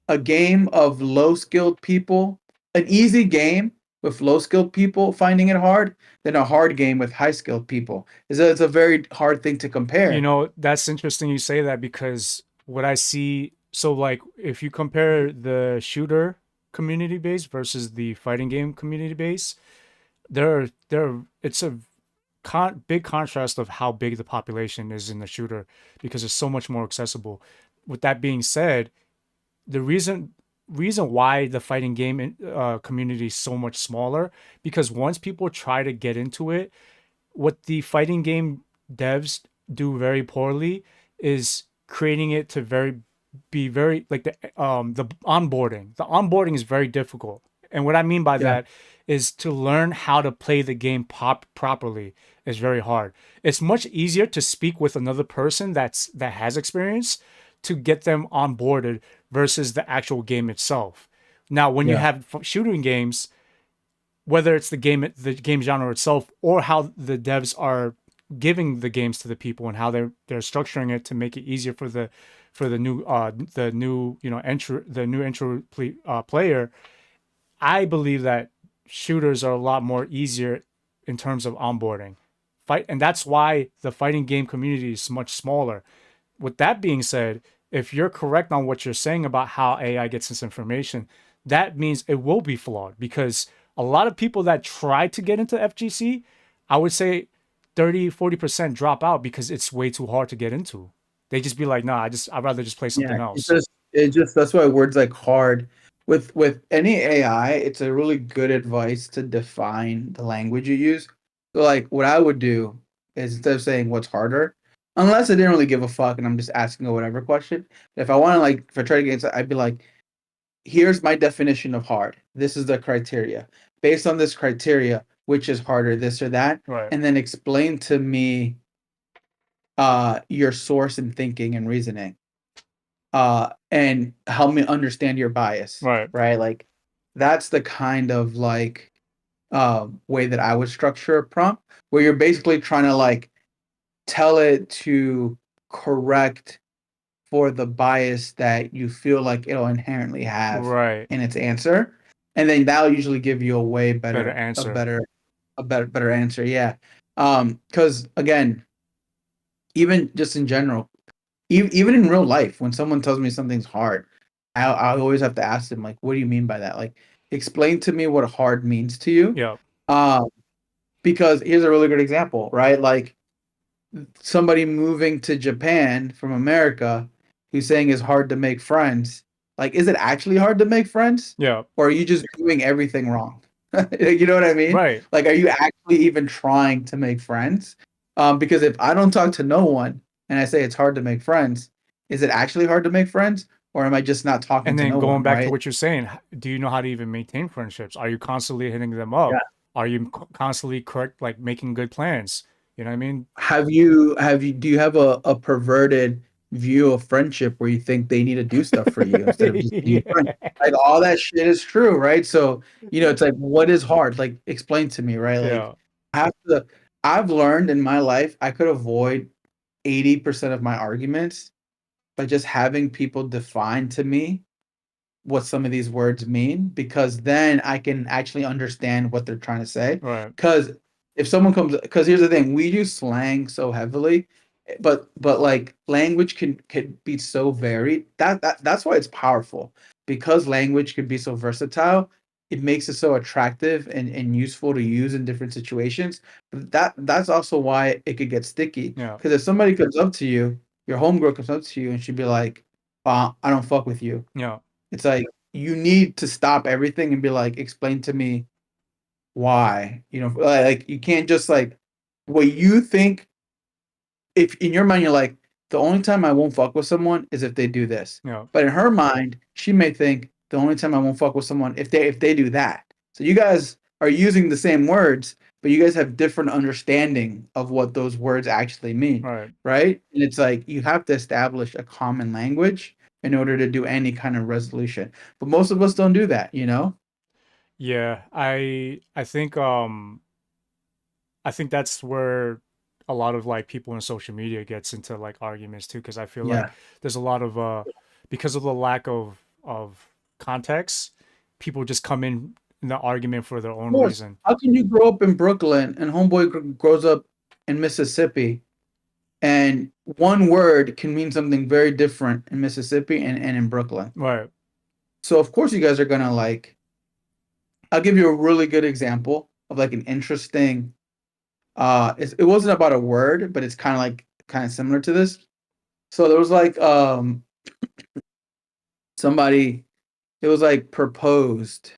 A game of low skilled people, an easy game with low skilled people finding it hard, than a hard game with high skilled people. It's a very hard thing to You compare. know, that's interesting you say that because what I see, so like if you compare the shooter community base versus the fighting game community base, it's a big contrast of how big the population is in the shooter because it's so much more accessible. With that being said, the reason why the fighting game community is so much smaller because once people try to get into it, what the fighting game devs do very poorly is creating it to be very like the onboarding. The onboarding is very difficult. And what I mean by Yeah, that is to learn how to play the game properly is very hard. It's much easier to speak with another person that has experience to get them onboarded versus the actual game itself. Now, when you yeah, have shooting games, whether it's the game genre itself or how the devs are giving the games to the people and how they're structuring it to make it easier for the new intro player. I believe that shooters are a lot more easier in terms of onboarding fight, and that's why the fighting game community is much smaller. With that being said, if you're correct on what you're saying about how AI gets this information, that means it will be flawed because a lot of people that try to get into FGC, I would say 30-40% drop out because it's way too hard to get into. They just be like, nah, I'd rather just play yeah. something else. It just that's why words like hard with any AI, it's a really good advice to define the language you use. So like what I would do is instead of saying what's harder, unless I didn't really give a fuck and I'm just asking a whatever question. If I want to like if I try to get inside, I'd be like, here's my definition of hard. This is the criteria. Based on this criteria, which is harder, this or that, Right. and then explain to me your source and thinking and reasoning. And help me understand your bias, Right. right? Like that's the kind of like way that I would structure a prompt where you're basically trying to like tell it to correct for the bias that you feel like it'll inherently have Right. in its answer. And then that'll usually give you a way Better better, answer. better answer. Yeah. Because again, even just in general, even in real life, when someone tells me something's hard, I always have to ask them like, "What do you mean by that? Like, explain to me what hard means to you." Yeah. Um, because here's a really good example, right? Like somebody moving to Japan from America who's saying it's hard to make friends. Like, is it actually hard to make friends, Yeah. or are you just doing everything wrong? You know what I mean? Right. Like, are you actually even trying to make friends? Because if I don't talk to no one and I say it's hard to make friends, is it actually hard to make friends, or am I just not talking And to then no going one? back to Right? what you're saying, do you know how to even maintain friendships? Are you constantly hitting them Yeah. up? Are you constantly correct, like making good plans? You know what I mean? Do you have a perverted view of friendship where you think they need to do stuff for you instead of just being friends. Yeah. Like all that shit is true, right? So, it's like what is hard? Like explain to me, right? Like Yeah. I have to I've learned in my life I could avoid 80% of my arguments by just having people define to me what some of these words mean, because then I can actually understand what they're trying to say. Right. Because if someone comes, because here's the thing, we use slang so heavily, but like language can be so varied. That's why it's powerful, because language can be so versatile. It makes it so attractive and useful to use in different situations. But that's also why it could get sticky. Yeah. Because if somebody comes up to you, your homegirl comes up to you and she'd be like, I don't fuck with you. Yeah. It's like you need to stop everything and be like, explain to me why. Like you can't just like what you think. If in your mind you're like, the only time I won't fuck with someone is if they do this. Yeah. But in her mind, she may think the only time I won't fuck with someone if they do that. So you guys are using the same words, but you guys have different understanding of what those words actually mean, Right. right? And it's like you have to establish a common language in order to do any kind of resolution. But most of us don't do that, you know? Yeah. I think that's where a lot of like people in social media gets into like arguments too, because I feel like Yeah. there's a lot of because of the lack of context, people just come in the argument for their Of own course. reason. How can you grow up in Brooklyn and homeboy grows up in Mississippi, and one word can mean something very different in Mississippi and in Brooklyn? Right. So of course you guys are gonna like. I'll give you a really good example of like an interesting. It wasn't about a word, but it's kind of similar to this. So there was like somebody. It was like proposed.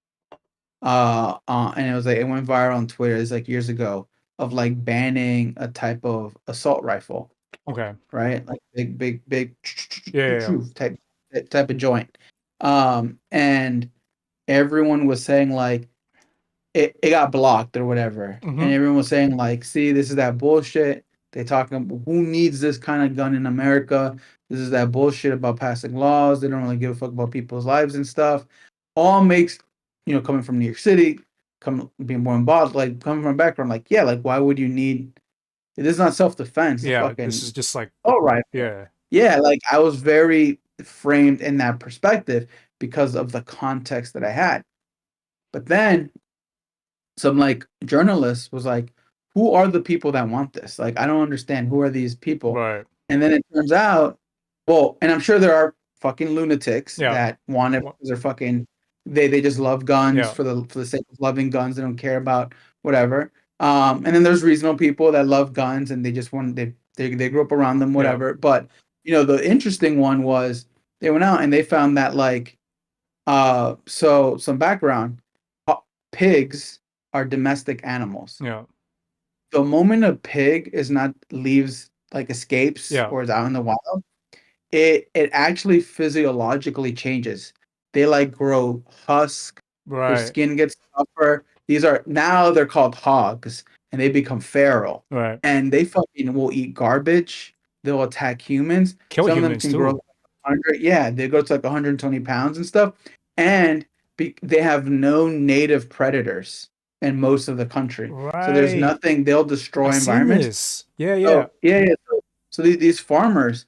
And it was like it went viral on Twitter. It's like years ago of like banning a type of assault rifle, Okay. right? Like big Yeah. Yeah. type of joint. And everyone was saying like it got blocked or whatever. Yeah. And Mm-hmm. everyone was saying like, see, this is that bullshit. They talking who needs this kind of gun in America? This is that bullshit about passing laws. They don't really give a fuck about people's lives and stuff. All makes, coming from New York City, coming being born in Boston, like coming from a background, like, yeah, like why would you need this is not self-defense, it's Yeah. This fucking is just like all right. yeah. Yeah, like I was very framed in that perspective because of the context that I had. But then some like journalist was like, who are the people that want this? Like, I don't understand. Who are these people? Right. And then it turns out, well, and I'm sure there are fucking lunatics Yeah. that want it Wha- because they're fucking they just love guns Yeah. for the sake of loving guns. They don't care about whatever. And then there's reasonable people that love guns and they just want they grew up around them, Yeah. whatever. But the interesting one was they went out and they found that like so some background. Pigs are domestic animals. Yeah. The moment a pig is not leaves like escapes Yeah. or is out in the wild, it actually physiologically changes. They like grow husk, their Right. skin gets tougher. These are now they're called hogs and they become feral. Right. And they fucking will eat garbage. They'll attack humans. Kill Some of them humans can grow too. like 100. Yeah, they go to like 120 pounds and stuff. And they have no native predators in most of the country. So there's Right. nothing, they'll I've destroy seen environments. this. Yeah. Yeah. So yeah, yeah. So these farmers,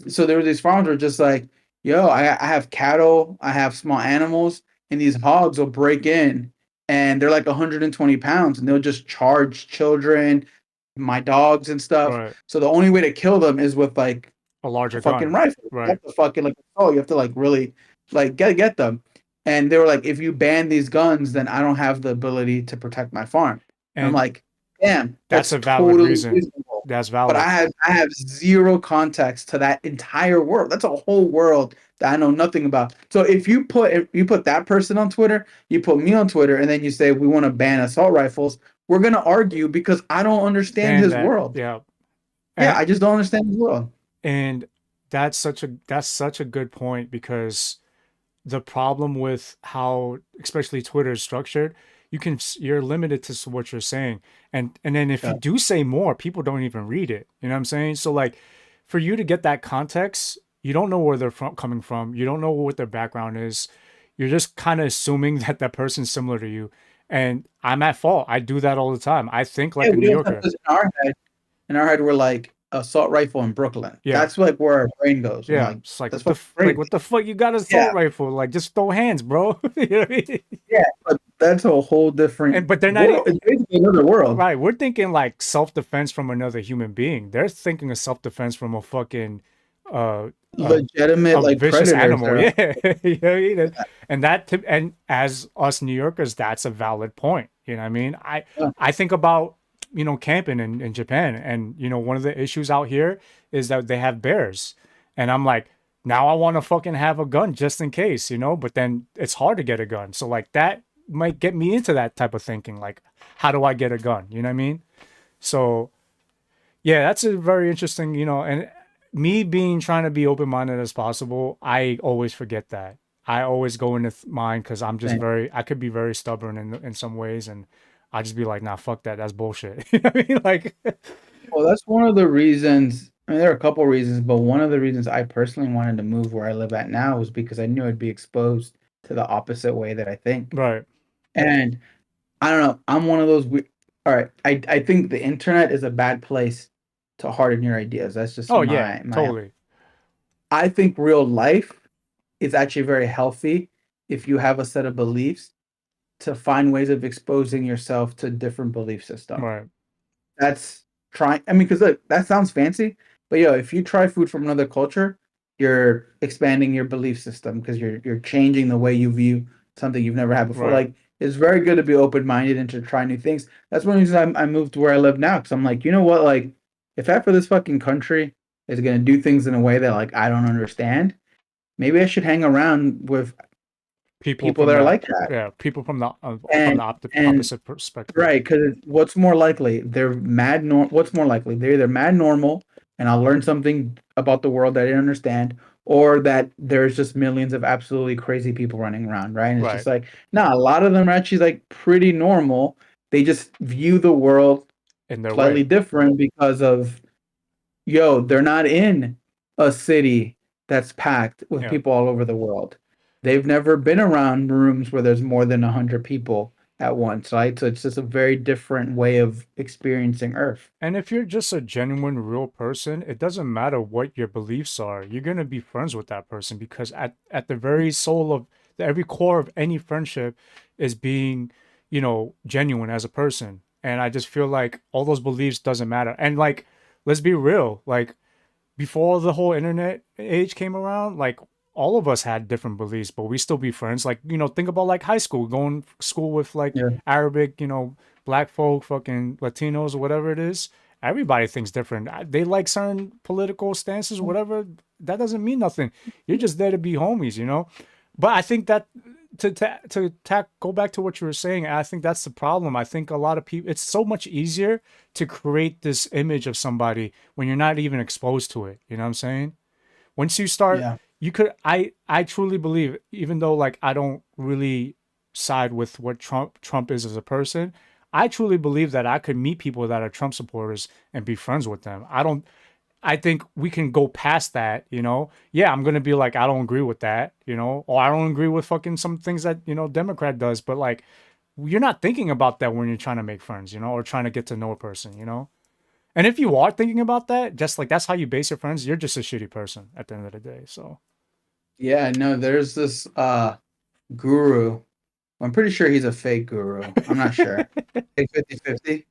so there were these farmers were just like, yo, I have cattle, I have small animals, and these hogs will break in, and they're like 120 pounds, and they'll just charge children, my dogs and stuff. Right. So the only way to kill them is with like A a larger fucking gun. rifle. You Right. have to fucking like oh, you have to like really like get them. And they were like, if you ban these guns, then I don't have the ability to protect my farm. And I'm And like, damn, that's that's a valid totally reason. reasonable. That's But valid. I have zero context to that entire world. That's a whole world that I know nothing about. So if you put that person on Twitter, you put me on Twitter, and then you say we want to ban assault rifles, we're gonna argue because I don't understand Stand his that. world. Yeah. Yeah, And I just don't understand his world. and that's such a good point because the problem with how especially Twitter is structured, you're limited to what you're saying. And then if you Yeah. do say more, people don't even read it. You know what I'm saying? So like for you to get that context, you don't know where they're coming from. You don't know what their background is. You're just kind of assuming that that person's similar to you. And I'm at fault. I do that all the time. I think Yeah, like a New we also Yorker. because in our head, we're like assault rifle in Brooklyn. Yeah. That's like where our brain goes. I'm Yeah. like, It's like that's what the fucking like crazy. what the fuck you got assault Yeah, rifle? Like just throw hands, bro. You know what I mean? yeah, but that's a whole And different but they're not world. It's basically another world. right. We're thinking like self-defense from another human being. They're thinking of self-defense from a fucking uh uh Legitimate a like vicious predators that animal. are. Yeah. You know what I mean? And and as us New Yorkers, that's a valid point. You know what I mean? Yeah, I think about, camping in Japan, and one of the issues out here is that they have bears. And I'm like, now I want to fucking have a gun just in case, but then it's hard to get a gun. So like that might get me into that type of thinking. Like, how do I get a gun? You know what I mean? So yeah, that's a very interesting, and me being trying to be open minded as possible, I always forget that. I always go into mine because I'm just same. I could be very stubborn in some ways, and I just be like, nah, fuck that, that's bullshit. You know what I mean? Like, Well, that's one of the reasons. I mean, there are a couple reasons, but one of the reasons I personally wanted to move where I live at now was because I knew I'd be exposed to the opposite way that I think. right? And I don't know. I'm one of those. All right. I think the internet is a bad place to harden your ideas. That's just Oh yeah, my. totally. I think real life is actually very healthy if you have a set of beliefs to find ways of exposing yourself to different belief systems. Right, That's trying. I mean, because look, that sounds fancy, but yo, if you try food from another culture, you're expanding your belief system because you're changing the way you view something you've never had before. right. Like it's very good to be open minded and to try new things. That's one reason I moved to where I live now because I'm like, you know what? Like, if half of this fucking country is gonna do things in a way that like I don't understand, maybe I should hang around with People people from that are that, like that. yeah, people from And the and opposite perspective. right, because what's more likely? They're mad. What's more likely? They're either mad normal, and I'll learn something about the world that I didn't understand, or that there's just millions of absolutely crazy people running around, right? And it's Right, just like, no, a lot of them are actually like pretty normal. They just view the world in their slightly way. different because of yo, they're not in a city that's packed with Yeah. people all over the world. They've never been around rooms where there's more than 100 people at once, right? So it's just a very different way of experiencing Earth. And if you're just a genuine, real person, it doesn't matter what your beliefs are. You're gonna be friends with that person because at the very soul of the every core of any friendship is being, genuine as a person. And I just feel like all those beliefs doesn't matter. And like, let's be real, like before the whole internet age came around, like all of us had different beliefs, but we still be friends. Like, think about like high school, going to school with like Yeah. Arabic, black folk, fucking Latinos or whatever it is. Everybody thinks different. They like certain political stances, whatever. That doesn't mean nothing. You're just there to be homies. But I think that go back to what you were saying, I think that's the problem. I think a lot of people, it's so much easier to create this image of somebody when you're not even exposed to it. You know what I'm saying? Once you start, Yeah. you could, I truly believe, even though like I don't really side with what Trump is as a person, I truly believe that I could meet people that are Trump supporters and be friends with them. I think we can go past that. Yeah, I'm gonna be like, I don't agree with that, or I don't agree with fucking some things that, Democrat does, but like you're not thinking about that when you're trying to make friends, or trying to get to know a person. And if you are thinking about that, just like that's how you base your friends, you're just a shitty person at the end of the day. So Yeah, no, there's this guru. I'm pretty sure he's a fake guru. I'm not sure. Like 50-50.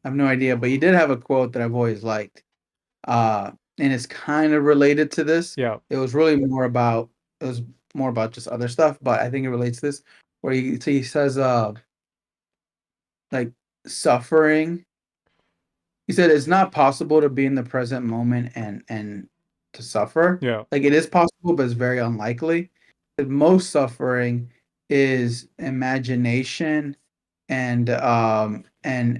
I have no idea, but he did have a quote that I've always liked. And it's kind of related to this. yeah, It was really more about it was more about just other stuff, but I think it relates to this where he says like suffering. He said it's not possible to be in the present moment and to suffer. yeah, Like it is possible, but it's very unlikely. The most suffering is imagination and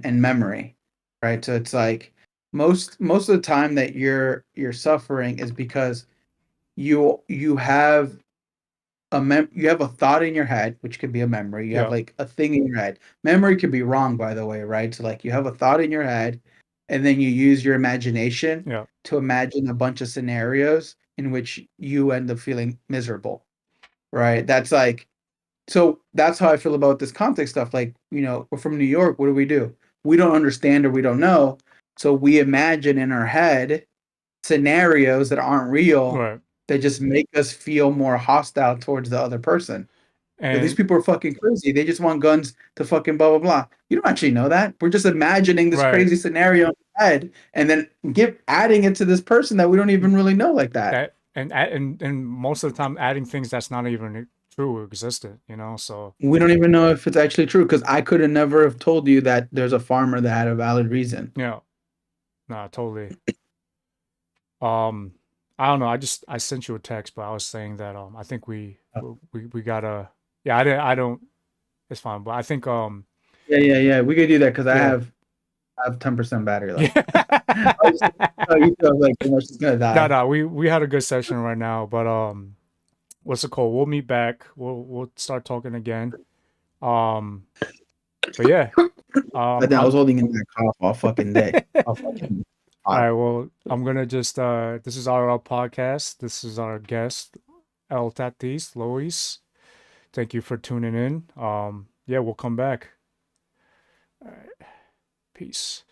memory, right? So it's like most of the time that you're suffering is because you have you have a thought in your head, which could be a memory. You have yeah, like a thing in your head. Memory could be wrong, by the way, right? So like you have a thought in your head and then you use your imagination Yeah. to imagine a bunch of scenarios in which you end up feeling miserable, right? That's like, so that's how I feel about this context stuff. Like, we're from New York. What do? We don't understand or we don't know. So we imagine in our head scenarios that aren't real Right. that just make us feel more hostile towards the other person. These And people are fucking crazy. They just want guns to fucking blah blah blah. You don't actually know that. We're just imagining this right. crazy scenario in our head and then adding it to this person that we don't even really know like that. That and most of the time adding things that's not even true or existent, you know. So We don't even know if it's actually true because I could have never have told you that there's a farmer that had a valid reason. yeah, no, totally. Um, I don't know. I sent you a text, but I was saying that I think we gotta. Yeah, I don't. It's fine, but I think Yeah. We could do that because yeah. I have 10% battery Yeah. left. I was, oh, you feel like pretty much just gonna No, die. no, we had a good session right now, but what's it called? We'll meet back. We'll start talking again. Um, but yeah, I was I'm holding in that cough all fucking day. All fucking all hot. right. Well, I'm gonna just this is our podcast. This is our guest, El Tatis, Lois. Thank you for tuning in. Yeah, we'll come back. All right. Peace.